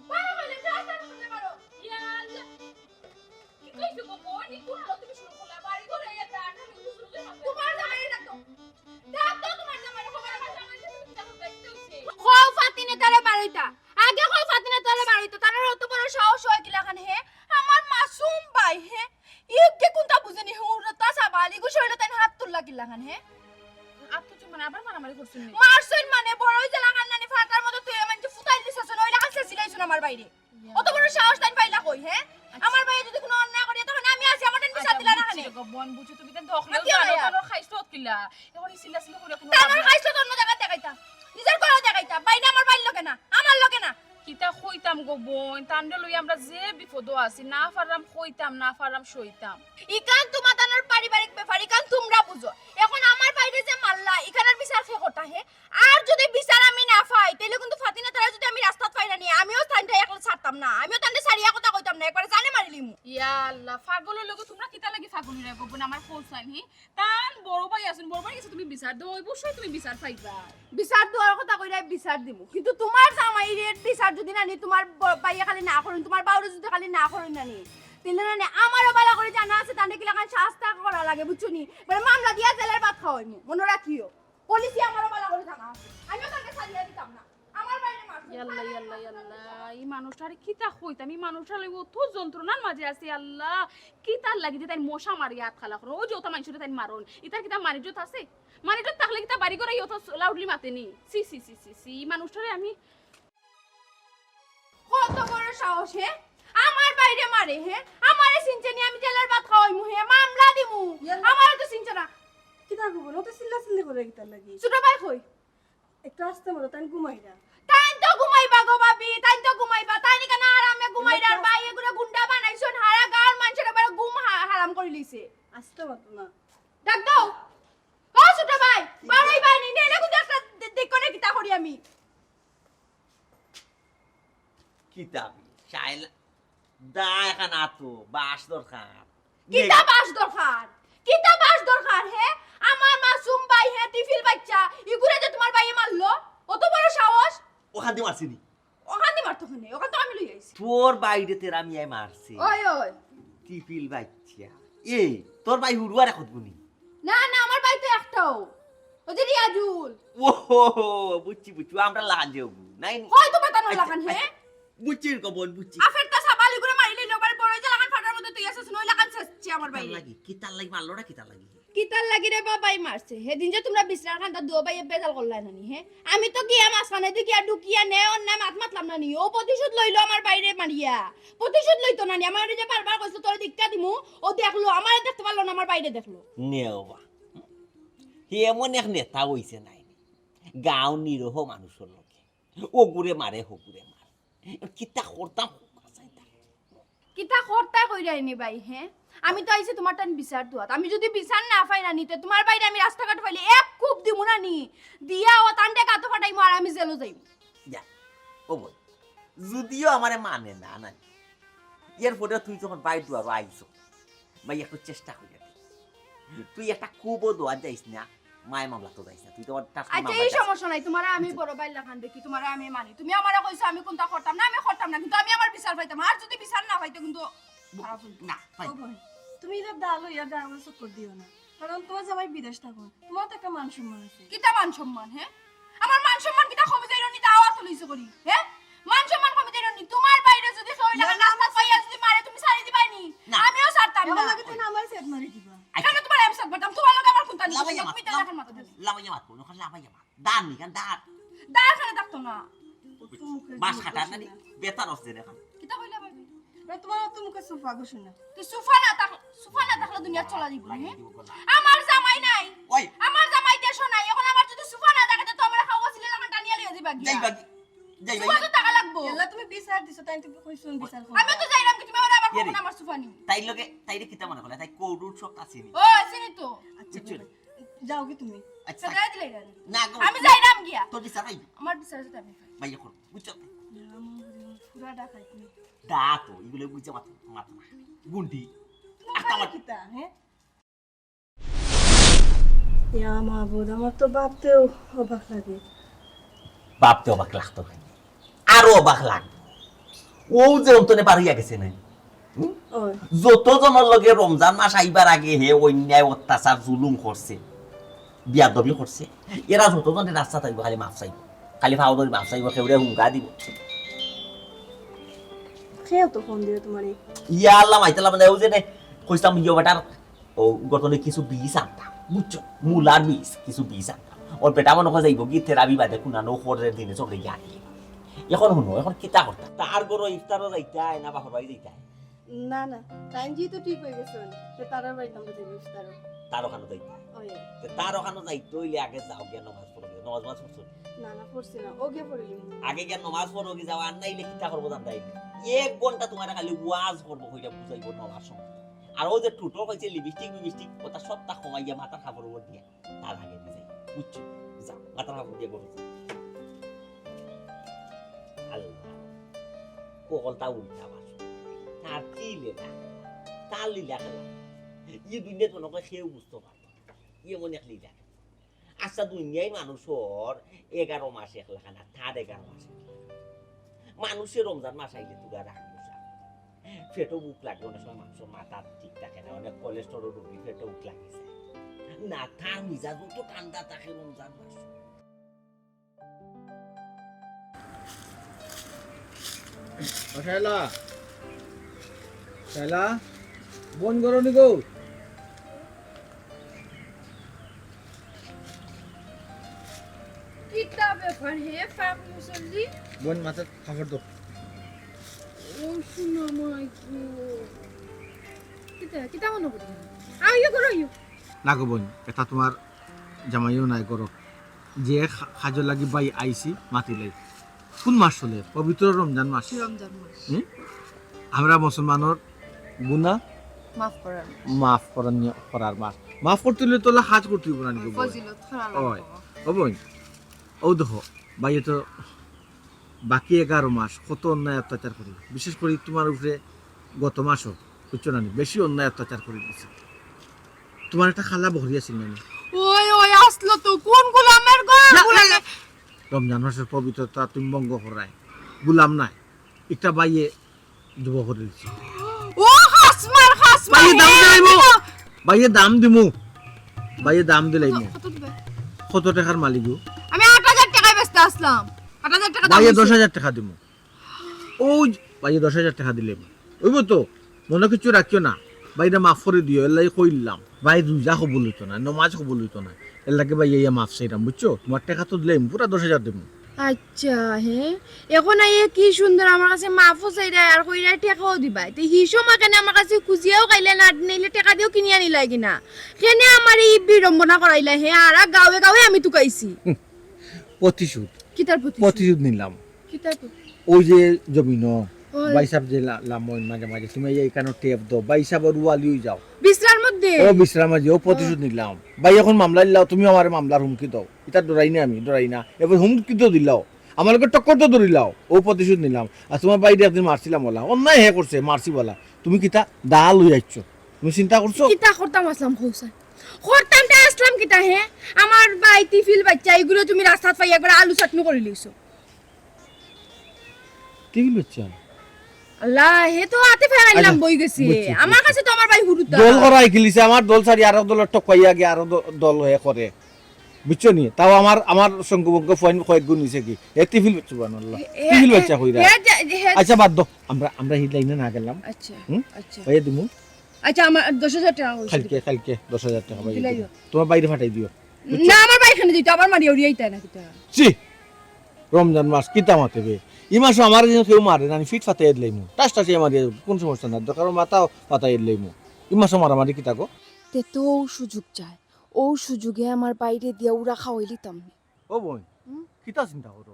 মারো বলে সাহস থাকলে মারো ইয়া আল্লাহ কি কইছো গো বনি কোন হালত তুমি শুরু করলা বাড়ি ঘরে এটা আটা শুরু করলে তোমার জামাই রাখো দেখো তোমার জামাই খবর আমার জামাই তুমি কেমন দেখতে হচ্ছে কও ফাতিনে তারে বাড়িটা আগে কও ফাতিনে তারে বাড়িটা তার অত বড় সাহস হয়ে গেল খান হে আমার মাসুম ভাই হে লাগান হে আত্মচুপ মানে আবার মারামারি করছেন নি? মারছুন মানে বড় হইছে লাগান নানি ফাটার মতো তুই মানে ফুটাই দিছছন ওই লাগান ছেছিলাইছুন আমার বাইরে অত বড় সাহস তাই পাইলা কই হে আমার বাইরে যদি কোনো অন্যায় করে তখন আমি আছি আমার টেন বিচার দিলা না খানে বন বুঝছো তুমি তো ধখলে কি হয়? জানো খাইছো কিলা এখন সিলা সিলা করে কোনো তার খাইছো তো অন্য জায়গা দেখাইতা নিজের ঘরে দেখাইতা বাইরে আমার বাইর লোকে না আমার লোকে না কিতা কইতাম গো বোন তান্ডে লই আমরা যে বিপদ আছি না পারলাম কইতাম না পারলাম সইতাম ইকান তোমাদের পারিবারিক ব্যাপার ইকান তোমরা বুঝো এখন আমার বাইরে যে মাল্লা ইখানের বিচার কে কথা হে আর যদি বিচার আমি না পাই তাহলে কিন্তু ফাতিনা তারা যদি আমি রাস্তাত পাইরা নি আমিও স্থানটা একলা ছাড়তাম না আমিও তান্ডে সারিয়া কথা কইতাম না একবার জানে মারিলিম ইয়া আল্লাহ পাগলের লগে তোমরা কিতা লাগি পাগল রে গো বোন আমার পৌঁছাই নি তান বড় ভাই আছেন বড় ভাই কাছে তুমি বিচার দাও অবশ্যই তুমি বিচার পাইবা বিচার দেওয়ার কথা কইরা বিচার দিব কিন্তু তোমার জামাইয়ের বিচার যদি না নি তোমার বাইয়া খালি না করুন তোমার বাউরে যদি খালি না করুন না নি তাহলে না নি আমারও বালা করে জানা আছে তান্ডে কি লাগান শাস্তা করা লাগে বুঝছো নি মানে মামলা দিয়া জেলের ভাত খাওয়াইমু মনে রাখিও পুলিশই আমারও বালা করে জানা আছে আমিও তাকে সারিয়া দিতাম না আমার বাইরে মারছো ইয়াল্লাহ ইয়াল্লাহ ইয়াল্লাহ এই মানুষটারে কিতা কইতাম এই মানুষটার লাগি অত যন্ত্রণার মাঝে আছে আল্লাহ কিতার লাগি যে তাই মশা মারি হাত খালা করো ও যে ওটা মানুষের তাই মারন ইতার কিতা মারিজত আছে মারিজত থাকলে কিতা বাড়ি করে অত লাউডলি মাতেনি সি সি সি সি সি এই মানুষটারে আমি কত বড় সাহস হে আমার বাইরে মারে হে আমারে সিনচে নি আমি জেলের ভাত খাওয়াইমু হে মামলা দিমু আমারে তো সিনচে না কি তা গো তো চিল্লা চিল্লি করে কিতা লাগি ছোট ভাই কই একটু আসতে মতো তাই ঘুমাইরা তাই তো ঘুমাইবা গো ভাবি তাই তো ঘুমাইবা তাই নি কেন আরামে ঘুমাইরার ভাই এগুলো গুন্ডা বানাইছন হারা গাঁর মানুষের এবারে ঘুম হারাম করে লিছে আসতে মতো না ডাক দাও ও ছোট ভাই বাড়াই ভাই নি নেলে কিন্তু একটা দেখো না কিতা করি আমি কিতাবি চাইল দা এখন আতো বাস দরকার কিতা বাস দরকার কিতা বাস দরকার হে আমার মাসুম ভাই হে টিফিল বাচ্চা ইগুরে যে তোমার ভাইয়ে মারলো অত বড় সাহস ওখান দিয়ে মারছিনি ওখান দি মারতো খানে ওখান তো আমি লই আইছি তোর বাইরে তেরা মিয়াই মারছে ওই ওই টিপিল বাচ্চা এই তোর ভাই হুড়ুয়ার এখন গুনি না না আমার ভাই তো একটাও ওই যে রিয়াজুল ও বুঝছি বুঝছি আমরা লাজেও নাই হয় তো বাতানো লাগান হে বুঝছি কবন বুঝছি আফের তা সাবালি করে মারিলে লোবার বড় যে লাগান ফাটার মধ্যে তুই আসছ নই লাগান ছাচ্ছি আমার কিতার বাইরে লাগি কিতার লাগি মারলো না কিতার লাগি কিতার লাগি রে বাবাই মারছে হেদিন যে তোমরা বিশ্রাম খান্তা দো ভাই বেজাল করলাই নানি হে আমি তো গিয়া মাছ খানে দি গিয়া ঢুকিয়া নে অন্য মাত মাতলাম নানি ও প্রতিশোধ লইলো আমার বাইরে মারিয়া প্রতিশোধ লইতো নানি আমার যে বারবার কইছো তোর দিকটা দিমু ও দেখলো আমারে দেখতে পারলো না আমার বাইরে দেখলো নেওয়া হে এমন এক নেতা হইছে নাই গাঁও নিরহ মানুষের লোকে ও গুড়ে মারে হো গুড়ে মারে কিতা করতাম কিতা করতা কইরাইনি ভাই হে আমি তো আইছি তোমার টান বিচার দুয়াত আমি যদি বিচার না পাই না নিতে তোমার বাইরে আমি রাস্তাঘাট পাইলে এক খুব দিমু না নি দিয়া ও তান্ডে গাতো ফাটাইমু আর আমি জেলো যাইমু যা ও বল যদিও আমারে মানে না না এর পরে তুই যখন বাইর দুয়ার আইছো ভাই একটু চেষ্টা করি তুই একটা খুবও দোয়া যাইস না মায় মামলা তো যাইস না তুই তোমার আচ্ছা এই সমস্যা নাই তোমার আমি বড় বাইর লাখান দেখি তোমার আমি মানি তুমি আমারে কইছো আমি কোনটা করতাম না আমি করতাম না কিন্তু আমি আমার বিচার পাইতাম আর যদি বিচার না পাইতে কিন্তু খারাপ হইতো না ভাই ও ভাই তুমি এটা দালো ইয়া দালো চক্কর দিও না কারণ তোমার জামাই বিদেশ থাকো তোমার তো একটা মান সম্মান আছে কিটা মান সম্মান হ্যাঁ আমার মান সম্মান কিটা কমে যাইরো নি দাওয়া তো লইছো করি হ্যাঁ মান সম্মান কমে যাইরো নি তোমার বাইরে যদি সই লাগা রাস্তা পাইয়া যদি মারে তুমি সারি দিবাই নি আমিও সারতাম এমন না লাগে তুই না আমার সেট মারি দিবা কেন তোমার এমন সার বলতাম তোমার লগে আমার কোনটা লাভাইয়া তুমি মাত তো লাখান মাথা দিলে লাভাইয়া মাত কোন লাভাইয়া মাত দান নি কান দান দাঁড় খানে থাকতো না তো মুখে বাস কাটার না বেতার হচ্ছে এখন কিটা কইলা ভাই তোমার তো মুখে সোফা গো শুনা তুই সুফা না থাকলে দুনিয়া চলা দিব হ্যাঁ আমার জামাই নাই ওই আমার জামাই দেশ নাই এখন আমার যদি সুফা না থাকে তো আমরা খাওয়া ছিল লাগান টানিয়া লিয়ে দিবা গিয়া যাইবা যাইবা সুফা তো টাকা লাগবো এলা তুমি বিচার দিছো তাই তুমি কইছুন বিচার করো আমি তো যাইরাম কি তুমি আবার ইয়ে রে। কখন আমার সুফা নি তাই লগে তাইরে কিতা মনে করলে তাই কোডুর সব আছে নি ও চিনি তো আচ্ছা বুঝছো নি? যাও কি তুমি আচ্ছা সাদা দিলে রে না গো আমি যাইরাম গিয়া তোর বিচার ভাই আমার বিচার আছে আমি ভাই এখন বুঝছো পুরা ডাকাই তুমি দা তো এগুলো বুঝছে মাথা মাথা গুন্ডি একটা মাথা কিতা হ্যাঁ ইয়া মাহবুব আমার তো ভাবতেও অবাক লাগে বাপতে অবাক লাগতো আরো অবাক লাগতো ও যে অন্তনে পার হইয়া গেছে না ওই যতজনের লগে রমজান মাস আইবার আগে হে অন্যায় অত্যাচার জুলুম করছে বিয়াদবি করছে এরা যতজনে রাস্তা থাকবে খালি মাফ চাইব খালি ভাও ধরি মাফ চাইব কেউরে হুঙ্গা দিব খেয়েও তো ফোন দিও তোমার ইয়া আল্লাহ মাইতালা মানে ও যে কইতাম ইয়ে বেটার ও গতলে কিছু বিষ আনতাম বুঝছো মূলার বীজ কিছু বীজ আনতাম ওর পেটা মনে হয় যাইব কি থেরাপি বাদে কুনানো খরের দিনে চলে গিয়ে আনি এখন শুনো এখন কিতা করতাম তার গরো ইফতারও যাইতাই না বাপর বাড়ি যাইতাই না না টাইম যেহেতু ঠিক হয়ে গেছে তারা বাড়িতে আমরা যাবো তারা তার ওখানে যাইতাই তার ওখানে যাইতে হইলে আগে যাও গিয়া নমাজ পড়বে নমাজ পড়ছো না না পড়ছি না ওকে পড়িলি আগে গিয়া নমাজ পড়ো কি যাও আর নাইলে কিতা করবো জানতাই 1 ঘন্টা তোমার খালি ওয়াজ করবো কইটা বুঝাইবো নমাজ সময় আর ও যে টুটো কইছে লিপস্টিক ওটা সবটা কমাইয়া মাথার খাবার উপর দিয়া তার আগে দিয়ে যাই বুঝছো যাও মাথার খাবার দিয়ে করো আল্লাহ কোকলটা উল্টা বাসো তার কি লেলা তার লীলা খেলা ই দুনিয়া তো নকলে সেও বুঝতে পারবো এমন এক লীলা আচ্ছা দুনিয়ায় মানুষের 11 মাস এক লাখ না তার 11 মাস মানুষের রমজান মাস আইলে তুগা রাখবো পেটও বুক লাগে অনেক সময় মানুষের মাথা ঠিক থাকে না অনেক কোলেস্টেরল রোগী পেটও বুক লাগিছে না তার মিজাজ তো ঠান্ডা থাকে রমজান মাস শাইলা শাইলা বোন গরনি গো কিতা ব্যাপার হে ফাক মুসল্লি বোন মাথা খাবার দাও ও শুনো মাই কিতা কিতা মনে করি আইও করো আইও না গো বোন এটা তোমার জামাইও নাই করো যে খাজো লাগি বাই আইছি মাতিলাই কোন মাস চলে পবিত্র রমজান মাস রমজান মাস আমরা মুসলমানের গুনাহ মাফ করার করার মাস মাফ করতে হলে তোলা হাজ করতে হইব না নিগো ফজিলত করা ওই ও বোন ও দেখো ভাই তো বাকি 11 মাস কত অন্যায় অত্যাচার করি বিশেষ করে তোমার উপরে গত মাসও বুঝছো না বেশি অন্যায় অত্যাচার করে দিছে তোমার একটা খালা বহরি আছিল না ওই ওই আসলো তো কোন গোলামের গো রমজান মাসের পবিত্রতা তুমি ভঙ্গ করায় গুলাম নাই একটা বাইয়ে যুব করে দিচ্ছে ও হাসমার বাইয়ে দাম দিমু বাইয়ে দাম দিলাইমু কত দিবে কত টাকার মালিক আমি 8000 টাকায় বেচতে আসলাম 8000 টাকা বাইয়ে 10,000 টাকা দিমু ওই বাইয়ে 10,000 টাকা দিলে ওইব তো মনে কিছু রাখিও না বাইরে মাফ করে দিও এর লাগে কইলাম ভাই রোজা কবুল হইতো না নমাজ কবুল হইতো না এর লাগে ভাই ইয়া মাফ চাইলাম বুঝছো তোমার টাকা তো দিলাম পুরা 10,000 দিমু আচ্ছা হ্যাঁ এখন আইয়ে কি সুন্দর আমার কাছে মাফও চাইরা আর কইরা টাকাও দিবা তো হিসমা কেন আমার কাছে খুঁজিয়াও খাইলে না নিলে টাকা দিও কিনি আনিলা কিনা কেনে আমার এই বিড়ম্বনা করাইলা হে আর গাঁৱে গাঁৱে আমি তুকাইছি প্রতিশোধ কিতার প্রতিশোধ নিলাম কিতার ওই যে জমিন বাইসাব যে লামন মাঝে মাঝে তুমি এইখানে টেপ দাও বাইসাবর ওয়ালি যাও বিশ্রার মধ্যে ও বিশ্রামে যে ও প্রতিশোধ নিলাম ভাই এখন মামলা দিলাও তুমি আমার মামলার হুমকি দাও এটা ডরাই না আমি ডরাই না এবার হুমকি তো দিলাও আমার লোকের টক্কর তো ধরিলাও ও প্রতিশোধ নিলাম আর তোমার বাইরে একদিন মারছিলাম বলা অন্যায় হে করছে মারছি বলা তুমি কিতা দা লই যাচ্ছ তুমি চিন্তা করছো কিতা করতাম আসলাম কইছা করতামটা আসলাম কিতা হে আমার বাইতি ফিল বাচ্চা এগুলো তুমি রাস্তাত পাইয়া করে আলু চাটনি করে লিছো ঠিক বাচ্চা আল্লাহ হে তো আতে ফেরাইলাম বই গেছে আমার কাছে তো আমার ভাই হুরুতা দল করাই খেলিছে আমার দল সারি আরো দলের টকাইয়া গিয়ে আরো দল হয়ে করে বুঝছো নি তাও আমার সংগবঙ্গ পয়েন্ট কয়েক গুণ নিছে কি এ টিফিল বাচ্চা সুবহানাল্লাহ টিফিল বাচ্চা কইরা আচ্ছা বাদ দাও আমরা হি লাইনে না গেলাম আচ্ছা আচ্ছা ভাই দিমু আচ্ছা আমার 10000 টাকা কইছি কালকে 10,000 টাকা ভাই তোমার বাইরে ফাটাই দিও না আমার ভাই এখানে দিতে আবার মারি ওরিয়াইতা না কিতা জি রমজান মাস কিতা মাতেবে এই মাসে আমার যেন কেউ মারে না ফিট ফাটাই দিলাইমু টাস মারি কোন সমস্যা না দরকার মাথাও ফাটাই দিলাইমু এই মাসে মারামারি কিতা গো তে তো সুযোগ চায় ও সুযোগে আমার বাইরে দিয়া উড়া খাওয়াইলিতাম ও বোন কিতা চিন্তা করো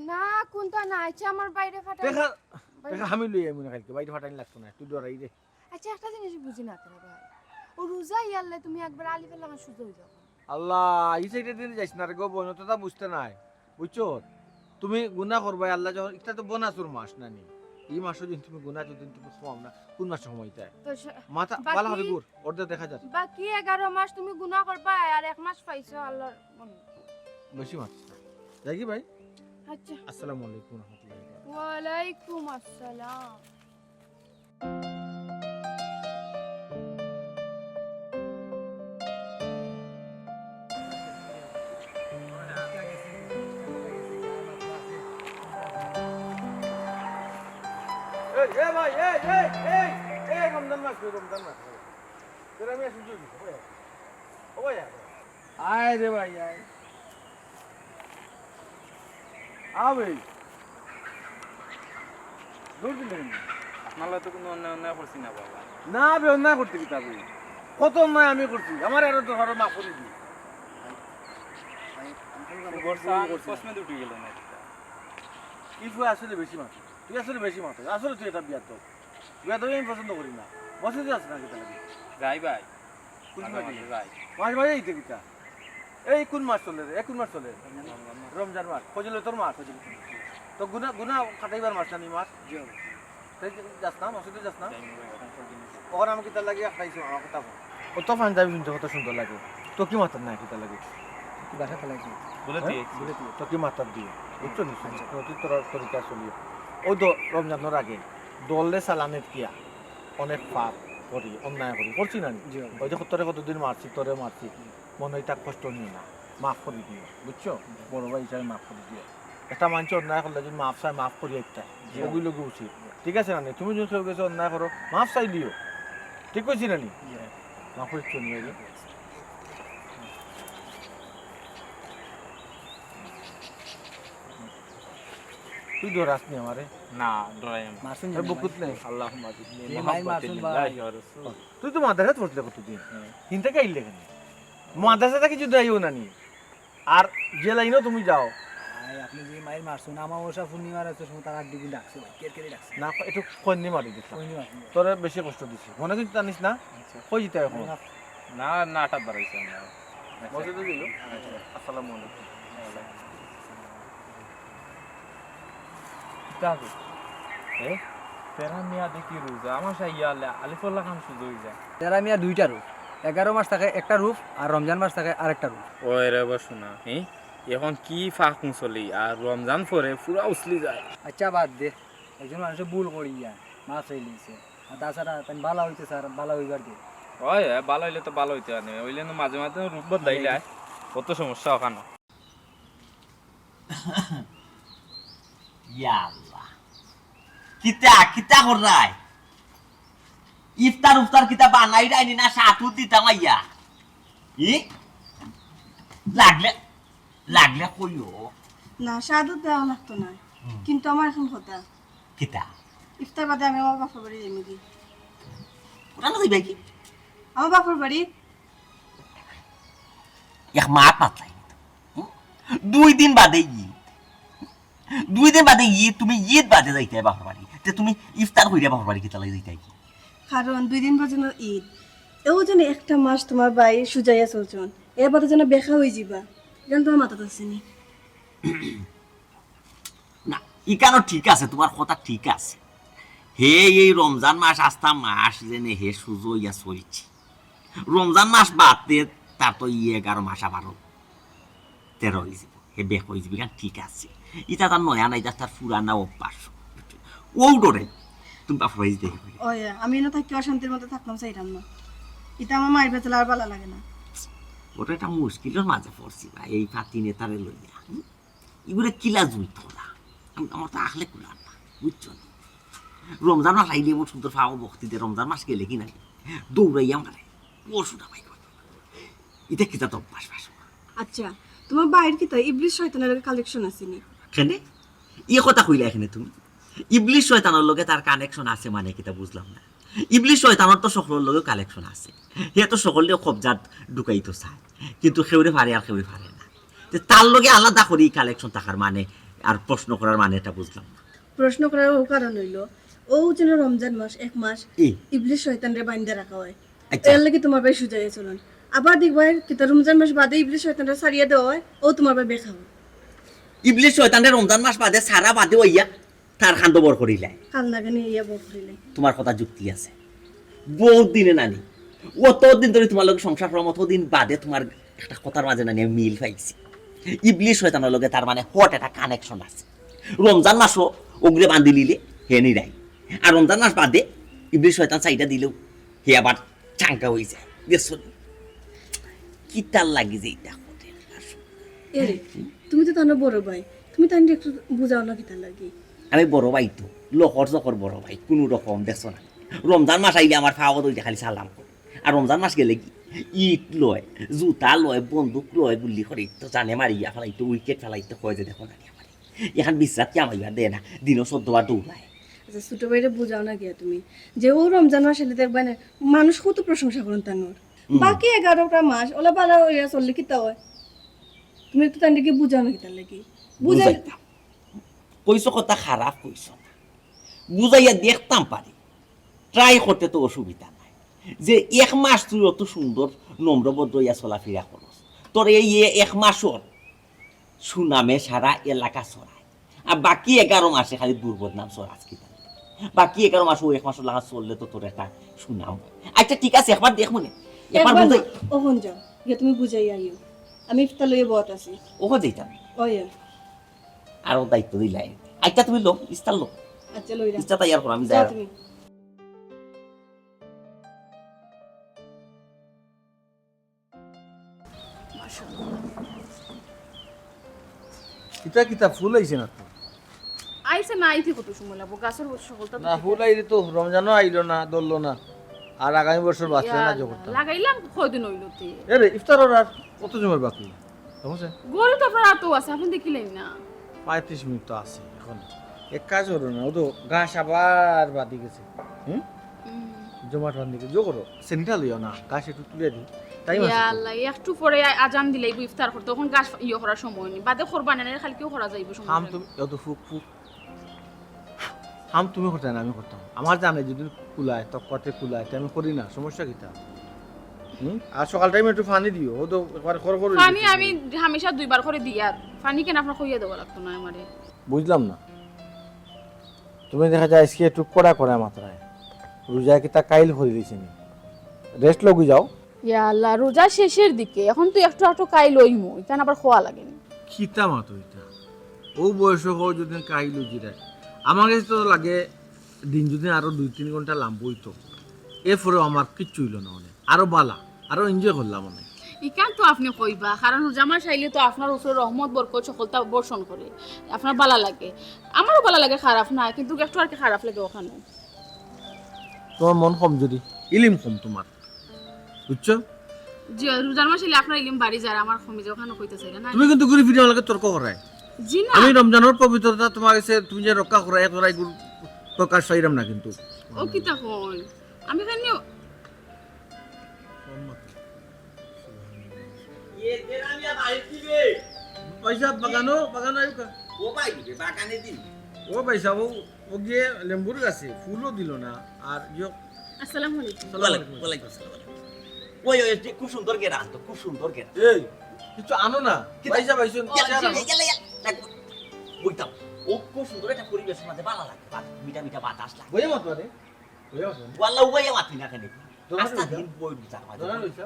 না কোনটা না আচ্ছা আমার বাইরে ফাটা দেখা আমি লই আইমু না কালকে বাইরে ফাটাই লাগতো না তুই ডরাই দে আচ্ছা একটা জিনিস বুঝি না তোরা ভাই ও রোজা ইয়াল্লে তুমি একবার আলি ফেললে আমার সুযোগ হয়ে যাবে আল্লাহ এই সাইডে দিন যাইছ না রে গো বোন তো তা বুঝতে নাই বুঝছো তুমি গুনাহ করবা আল্লাহ যখন এটা তো বোনাসুর মাস নানি এই মাসে যদি তুমি গুনাহ যদি তুমি খাও না কোন মাসে সময়টা তো মাথা ভালো হবে গুর ওরটা দেখা যায় বাকি 11 মাস তুমি গুনাহ করবা আর এক মাস পাইছো আল্লাহর বেশি মাস যাই কি ভাই আচ্ছা আসসালামু আলাইকুম ওয়া রাহমাতুল্লাহি ওয়া আলাইকুম আসসালাম এই ভাই এই রমজান মাস তোরা আমি সুযোগ দিছি আয় রে ভাই আয় আবে দূর দিলেন আপনার তো কোনো অন্যায় অন্যায় করছি না বাবা না বে অন্যায় করতে কি তাবে কত অন্যায় আমি করছি আমার এর তো ধরো মাফ করে দিই কসমে উঠে গেল না ইফু আসলে বেশি মাছ তুই আসলে বেশি মাছ আসলে তুই এটা বিয়ার তো বিয়ার তো আমি পছন্দ করি না মসজিদে আছে না কেটা লাগে যাই ভাই কোন মাঝে মাটি মাঝে যাই মাছ ভাই এইতে কিটা এই কোন মাস চলে রে কোন মাস চলে রমজান মাস ফজলে তোর মাস তো গুনা গুনা কাটাইবার মাস না নি মাস তাই যাস না মসজিদে যাস না ওর আমাকে কিতা লাগে খাইছো আমার কথা কত পাঞ্জাবি শুনতে কত সুন্দর লাগে তো কি মাতার না কিতা লাগে বাসা ফেলাইছি বলে দিয়ে তো কি মাতার দিয়ে বুঝছো নি তুই তোর তরিকা চলিয়ে ওই তো রমজানের আগে দলে সালানের কিয়া অনেক পাপ করি অন্যায় করি করছি না নি? ওই যে তোরে কতদিন মারছি তোরে মারছি মনে হয় তার কষ্ট নিও না মাফ করে দিও বুঝছো বড় ভাই হিসাবে মাফ করে দিও একটা মানুষ অন্যায় করলে যদি মাফ চাই মাফ করি একটা ওগুলো উচিত ঠিক আছে না নি? তুমি যদি কেউ কিছু অন্যায় করো মাফ চাই দিও ঠিক কইছি না নি মাফ করে নিয়ে তুই ধরাস নি আমারে না ডরাই আমি মাসুম বুকুত নেই আল্লাহ এই মাইর মাসুম ভাই। তুই তো মাদ্রাসাত পড়ছিলে কতদিন হিনতে কাইলে কেন মাদ্রাসা থেকে যদি আইও না নি আর যে লাইনও তুমি যাও ভাই আপনি যে মাইর মারছুন আমাবস্যা পূর্ণিমার আছে সময় তার আড্ডি দিন ডাকছে ভাই কেরকেরে ডাকছে না একটু কন্যা মারি দিস কইনি মারছুন তোরে বেশি কষ্ট দিছি মনে কিন্তু জানিস না কই যেতে এখন না নাটা বাড়াইছে আমরা মসজিদে গেল আসসালামু আলাইকুম কিতাবে তেরা মিয়া দেখি রোজা আমার সাইয়া আলিফুল্লাহ খান শুধু হয়ে যায় তেরা মিয়া দুইটা রূপ 11 মাস থাকে একটা রূপ আর রমজান মাস থাকে আরেকটা রূপ ওই রে শোনা এখন কি ফাঁক মুসলি আর রমজান পরে পুরা উসলি যায় আচ্ছা বাদ দে একজন মানুষে ভুল করি যা মাছ হয়ে লিছে আর তাছাড়া তাই ভালো হইতে স্যার ভালো হইবার দে ওই ভালো হইলে তো ভালো হইতে আনে হইলে না মাঝে মাঝে রূপ বদলাইলে কত সমস্যা ওখানে ইয়া আল্লাহ কিতা কিতা করাই ইফতার উফতার কিতা বানাই রাইনি না সাতু দিতাম আইয়া ই লাগলে লাগলে কইও না সাদু দেওয়া লাগতো না কিন্তু আমার এখন কথা কিতা ইফতার বাদে আমি আমার বাপের বাড়ি যাই নাকি ওরা না দিবে কি আমার বাপের বাড়ি এক মাস পাতলাই 2 দিন বাদে ঈদ 2 দিন বাদে ঈদ তুমি ঈদ বাদে যাইতে বাপের বাড়ি তে তুমি ইফতার কইরা বাপের বাড়ি কিতা লাগি যাইতে কি কারণ 2 দিন পর্যন্ত ঈদ এও যেন একটা মাস তোমার বাই সুজাইয়া চলছন এবার যেন বেখা হয়ে যাবা যেন তোমার মাথা আসেনি না ইকানো ঠিক আছে তোমার কথা ঠিক আছে হে এই রমজান মাস আস্থা মাস যেনে হে সুজো ইয়া চলছে রমজান মাস বাদতে তার তো 11 মাস আবার 13 হয়ে যাব হে বেক হয়ে যাবে ঠিক আছে ইটা তার নয়া নাই তার পুরানা অভ্যাস ও ডরে তুমি বাপ হয়ে যেতে ওই আমি না থাকি অশান্তির মধ্যে থাকলাম চাইলাম না এটা আমার মায়ের বেতলা আর ভালো লাগে না ওটা একটা মুশকিলের মাঝে পড়ছি ভাই এই পাতি নেতারে লইয়া এগুলো কিলা জুইত না আমার তো আখলে কুলার না বুঝছো না রমজান মাস আইলে এমন সুন্দর পাবো ভক্তিতে রমজান মাস গেলে কি নাই দৌড়াইয়া মারে পরশুটা পাই এটা কিতা তো অভ্যাস পাস আচ্ছা তোমার বাইরের কি তাই ইবলিশ শয়তানের কালেকশন আসেনি কেনে ই কথা কইলা এখানে তুমি ইবলিশ শয়তানের লগে তার কানেকশন আছে মানে কিতা বুঝলাম না ইবলিশ শয়তানের তো সকলের লগে কালেকশন আছে হে তো সকলে কবজাত ঢুকাইতো চায় কিন্তু খেউরে পারে আর খেউরে পারে না যে তার লগে আলাদা করে কালেকশন থাকার মানে আর প্রশ্ন করার মানে এটা বুঝলাম না প্রশ্ন করার ও কারণ হইলো ও যেন রমজান মাস 1 মাস ই ইবলিশ শয়তানরে বাইন্ধে রাখা হয় আচ্ছা এর লাগি তোমার ভাই সুজাইয়া চলুন আবার দেখবা কিতা রমজান মাস বাদে ইবলিশ শয়তানরে সারিয়ে দেওয়া হয় ও তোমার ভাই বেখাবো ইবলিশ শয়তানের রমজান মাস বাদে সারা বাদে হইয়া তার খান্দ বর করিলে কাল নাগানি ইয়া বকরিলে তোমার কথা যুক্তি আছে বহুত দিনে নানি অত দিন ধরে তোমার লগে সংসার করার মতো দিন বাদে তোমার একটা কথার মাঝে নানি আমি মিল পাইছি ইবলিশ শয়তানের লগে তার মানে হট একটা কানেকশন আছে রমজান মাসও ওগরে বান্ধি নিলে হে নিরাই আর রমজান মাস বাদে ইবলিশ শয়তান চাইটা দিলেও হে আবার চাঙ্কা হয়ে যায় দেখছো কিতার লাগি যে এটা এরে তুমি তো তার বড় ভাই তুমি তার একটু বুঝাও না কিতা লাগি আমি বড় ভাই তো লকর জকর বড় ভাই কোনো রকম দেখছো না রমজান মাস আইলে আমার খাওয়া দইটা খালি সালাম করে আর রমজান মাস গেলে কি ইট লয় জুতা লয় বন্দুক লয় গুলি করে তো জানে মারিয়া ফেলাইতো উইকেট ফেলাইতে কয় যে দেখো না এখন বিশ্বাস কি আমার দে না দিনও 14 বার দৌড়ায় আচ্ছা ছোট ভাইরে বুঝাও না গিয়া তুমি যে ও রমজান মাস এলে দেখবা না মানুষ কত প্রশংসা করেন তানোর বাকি 11টা মাস ওলা বালা হইয়া চললে কি তা হয় তুমি একটু তান কি বুঝাও না কি তার লাগি বুঝাই কইস কথা খারাপ কইস না বুঝাইয়া দেখতাম পারি ট্রাই করতে তো অসুবিধা নাই যে 1 মাস তুই অত সুন্দর নম্রভদ্র ইয়া চলাফেরা করস তোর এই 1 মাসর সুনামে সারা এলাকা ছড়ায় আর বাকি 11 মাসে খালি দুর্বদনাম ছড়াস কি বাকি 11 মাস ও 1 মাস লাগা চললে তো তোর একটা সুনাম আচ্ছা ঠিক আছে একবার দেখ মনে একবার বুঝাই ওহন যাও গিয়া তুমি বুঝাই আইও আমি ইফতার লইয়া বত আছি ওহো যাইতাম ওয়া আরো দায়িত্ব দিলাই আচ্ছা তুমি লো ইস্তার লো আচ্ছা লইরা ইস্তা তৈয়ার করো আমি যাই যাও তুমি কিতা কিতা ফুল আইছে না তো আইসে না আইতে কত সময় লাগবো গাছের সকলটা না ফুল আইলে তো রমজানও আইলো না ধরলো না আর আগামী বছর বাঁচলে না জগৎটা লাগাইলাম কয়দিন হইল তে এরে ইফতারের আর কত সময় বাকি বুঝছে গরু তো আপনার আতো আছে আপনি দেখিলেন না 35 মিনিট তো আছে এখন এক কাজ করো না ও তো ঘাস আবার বাদি গেছে হুম জমাট বান্ধি গেছে জো করো সেন্টার লইও না ঘাস একটু তুলে দিই তাই ইয়া মাসে আল্লাহ একটু পরে আজান দিলেই ইফতার করতে তখন গাছ ইয়ে করার সময় নেই বাদে করবানা না খালি কেউ করা যাইব সময় হাম তুমি অত ফুক ফুক হাম তুমি করতে না আমি করতাম আমার জানে যদি কুলায় তো কতে কুলায় আমি করি না সমস্যা কিটা আর সকাল টাইমে একটু পানি দিও ও তো একবার খর খর পানি আমি হামেশা 2 বার করে দিই আর পানি কেন আপনার কইয়া দেওয়া লাগতো না আমারে বুঝলাম না তুমি দেখা যায় আজকে একটু কড়া কড়া মাত্রায় রোজা কি তা কাইল হয়ে দিয়েছে রেস্ট লগি যাও ইয়া আল্লাহ রোজা শেষের দিকে এখন তো একটু একটু কাই লইমু কেন আবার খোয়া লাগেনি খিতা মাতো এটা ও বয়স হোক যদি কাইল জিরা আমার কাছে তো লাগে দিন যদি আরো 2-3 ঘন্টা লাম্ব হইতো এরপরেও আমার কিচ্ছু হইল না অনেক আরো বালা আরো এনজয় করলাম অনেক ইকান তো আপনি কইবা কারণ রোজা মাস আইলে তো আপনার উপরে রহমত বরকত সকলতা বর্ষণ করে আপনার ভালো লাগে আমারও ভালো লাগে খারাপ না কিন্তু একটু আর কি খারাপ লাগে ওখানে তোমার মন কম যদি ইলিম কম তোমার বুঝছো যে রোজার মাস আইলে আপনার ইলিম বাড়ি যায় আমার কমে যায় ওখানে কইতে চাই না তুমি কিন্তু ঘুরে ফিরে আমাকে তর্ক করায় জি না আমি রমজানের পবিত্রতা তোমার কাছে তুমি যে রক্ষা করাই করাই প্রকাশ পাইলাম না কিন্তু ও কিতা কই আমি খানি এ তেরামিয়া বাইর দিবে পয়সা বাগানো বাগানো আয়ুকা ও বাই দিবে বাগানে দিন ও পয়সা ও গিয়ে লেম্বুর গাছে ফুলও দিল না আর আসসালামু আলাইকুম ওয়ালাইকুম আসসালাম ওই ওই খুব সুন্দর গেরা তো খুব সুন্দর গেরা এই কিছু আনো না পয়সা পাইছো বুঝতাম ও খুব সুন্দর একটা পরিবেশ মাঝে ভালো লাগে মিঠা মিঠা বাতাস লাগে বইয়ে মত রে বইয়ে মত ওয়াল্লা ওই মাতি না কেন রাস্তা দিন বই বুঝা দোকান লইছা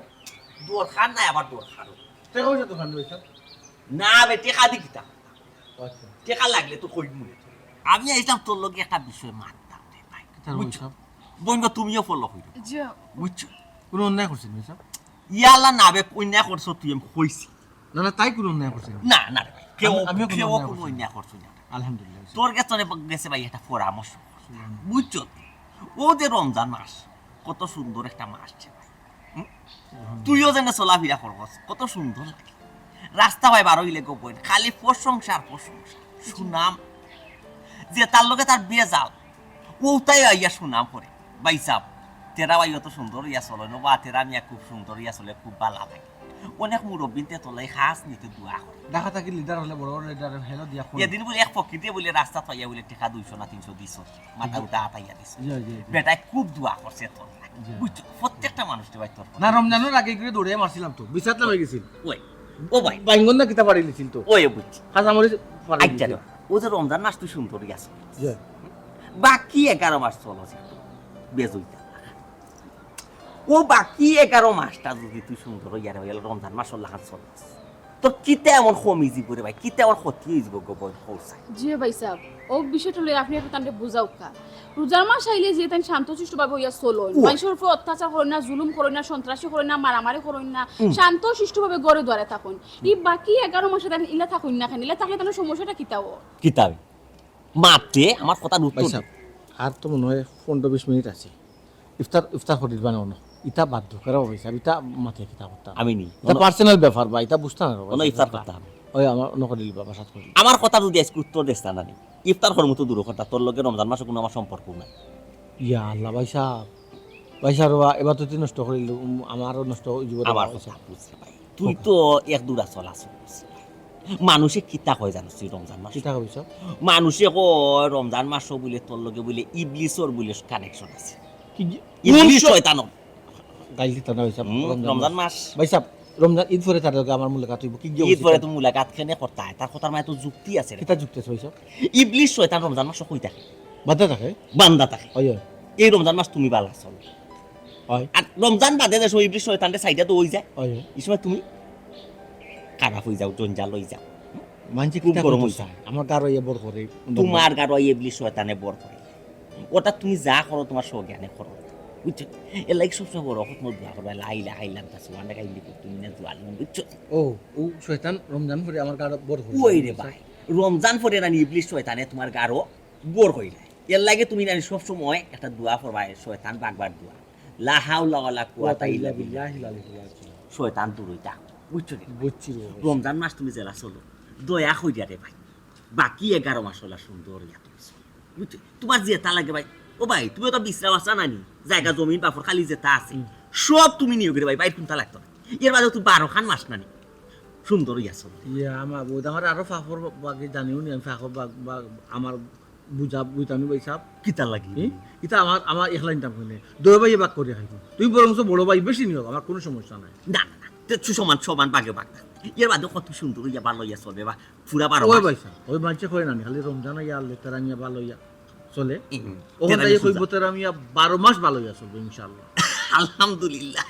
দোর খান নাই আবার দোর খান টাকা পয়সা দোকান লইছা না বে টেকা দি কিতা আচ্ছা টেকা লাগলে তো কই মুলে আমি আইতাম তোর লগে একটা বিষয় মানতাম রে ভাই তার পয়সা বইঙ্গ তুমিও ফলো হইল জি বুঝছো কোন অন্যায় করছেন পয়সা ইয়ালা না বে কইনা করছো তুই আমি কইছি না না তাই কোন অন্যায় করছেন না না রে ভাই কেউ আমিও কোনো কেউ অন্যায় কোনো করছি না। অন্যায় করছো না আলহামদুলিল্লাহ তোর গেছনে গেছে ভাই একটা পরামর্শ বুঝছো ও যে রমজান মাস কত সুন্দর একটা মাস ছে ভাই তুইও যেন চলাফেরা করবস কত সুন্দর লাগে রাস্তা ভাই বারো ইলে গোপন খালি প্রশংসা আর প্রশংসা সুনাম যে তার লগে তার বিয়ে যাও ও তাই আইয়া সুনাম করে ভাই সাহ তেরা ভাই অত সুন্দর ইয়া চলে বা তেরা মিয়া খুব সুন্দর ইয়া চলে খুব ভালো লাগে অনেক মুরব্বীতে তোলাই খাস নিতে দোয়া করে দেখা থাকি লিডার হলে বড় বড় লিডার হেলো দিয়া কোন এদিন বলে এক পক্ষিতে বলে রাস্তা পাইয়া বলে টাকা 200 না 300 দিছ মাথা উঠা আতাইয়া দিছ জি জি বেটায় খুব দোয়া করছে তোর জি। বুঝছো প্রত্যেকটা মানুষটি ভাই তোর না রমজানের আগে করে দৌড়ে মারছিলাম তো বিচারলাম হয়ে গেছিল ওই ও ভাই বাইঙ্গন না কিতা পারি লিছিল তো ওই বুঝছি খাস আমার আচ্ছা রে, ও যে রমজান মাস তুই সুন্দর গেছে জি বাকি 11 মাস চলো বেজুইতা ও বাকি 11 মাসটা যদি তুই সুন্দর ইয়ারে হইল রমজান মাস লাগাত চলস তোর কিতে এমন কমি যাব রে ভাই কিতে আমার ক্ষতি হয়ে যাব গোবর হইছে জি ভাই সাহেব ও বিষয়টা লই আপনি একটু তান্ডে বুঝাও কা রোজার মাস আইলে যে তাই শান্তশিষ্ট ভাবে হইয়া চলন মানুষের উপর অত্যাচার করেন না জুলুম করেন না সন্ত্রাসী করেন না মারামারি করেন না শান্তশিষ্ট ভাবে গড়ে দ্বারে থাকুন এই বাকি 11 মাসে তাই ইলা থাকুন না কেন ইলা থাকলে তার সমস্যাটা কিতাও কিতাবে মাপতে আমার কথা উত্তর পয়সা আর তো মনে হয় 15-20 মিনিট আছে ইফতার ইফতার করি বানানো ইটা বাধ্য করা হয়েছে ইটা মাথায় কিতা করতাম আমি নি এটা পার্সোনাল ব্যাপার বা এটা বুঝতাম না কোনো ইফতার করতাম ওই আমার নকরিল বাবা সাথ করি আমার কথা যদি আজকে উত্তর দিস না নি ইফতার করার মতো দূর কথা তোর লগে রমজান মাসে কোনো আমার সম্পর্ক নাই ইয়া আল্লাহ ভাই সাহেব রবা এবার তো তুই নষ্ট করিল আমারও নষ্ট হয়ে যাব আমার কথা বুঝতে ভাই তুই তো এক দূরা চলাচল মানুষে কিতা কয় জানিস তুই রমজান মাস কিতা কইছ মানুষে কয় রমজান মাস বলে তোর লগে বলে ইবলিসর বলে কানেকশন আছে কি ইবলিস শয়তানর গাইল দিতা না ভাই সাহেব রমজান মাস ভাই সাহেব রমজান ঈদ পরে তার লগে আমার মুলাকাত হইব কি ঈদ পরে তো মুলাকাত খেনে করতা তার কথার মানে তো যুক্তি আছে রে। কিতা যুক্ত আছে ভাই সাহেব ইবলিস শয়তান রমজান মাস কই থাকে বাদা থাকে বান্দা থাকে ওই এই রমজান মাস তুমি বালা চল ওই আর রমজান বাদে যে ইবলিস শয়তানরে সাইডে তো ওই যায় ওই এই সময় তুমি খারাপ হয়ে যাও জঞ্জাল হয়ে যাও মানছি খুব কিতা গরম গরম হইছে। হইছে আমার গারো ইয়ে বড় করে তোমার গাড়ো ইবলিস শয়তানে বর করে ওটা তুমি যা করো তোমার সজ্ঞানে করো বুঝছো এর লাইক সবসময় বড় হত মত দোয়া করবা লাইলা হাইলাম তা সুবহান গাইলি তুমি না দোয়া লিম বুঝছো ও ও শয়তান রমজান পরে আমার গারো বড় করে ওই রে ভাই রমজান পরে রানি ইবলিস শয়তানে তোমার গাড়ো বর হইলা এর লাগে তুমি নানি সব সময় একটা দোয়া করবা শয়তান বাগবার দোয়া লা হাওলা ওয়ালা কুওয়াতা ইল্লা বিল্লাহ শয়তান দূর হইতা বুঝছো নি? বুঝছি রে ভাই। রমজান মাস তুমি জেলা চলো দয়া কইরা রে ভাই বাকি 11 মাস হলা সুন্দর ইয়া তুমি চলো। বুঝছো তোমার যেটা লাগে ভাই ও ভাই তুমি তো বিশ্রাম আসা নানি জায়গা জমিন বাফর খালি যেটা আছে সব তুমি নিয়ে গেলে ভাই বাইর কোনটা লাগতো না এর বাদে তুমি 12 খান মাস নানি সুন্দর ইয়া চলো ইয়া আমার বউদ আমার আরো ফাফর বাকি জানিও নি আমি ফাফর বা আমার বুঝা বুঝানি ভাই সাহেব কিতা লাগি এটা আমার একলা ইনকাম কইলে দুই ভাই বাক করে খাইতো তুই বরং বড় ভাই বেশি নিও আমার কোনো সমস্যা নাই না না না তো সমান সমান বাগে বাগ এর বাদে কত সুন্দর ইয়া ভালো ইয়া চলবে বা পুরা 12 ওই মাস ভাই সাহেব ওই মানছে কই না খালি রমজান ইয়া আল্লাহ তারা নিয়া ভালো ইয়া চলে হুম। ওখান তেরা থেকে সুজা। কইব তারা আমি 12 মাস ভালো ইয়া চলবে ইনশাআল্লাহ আলহামদুলিল্লাহ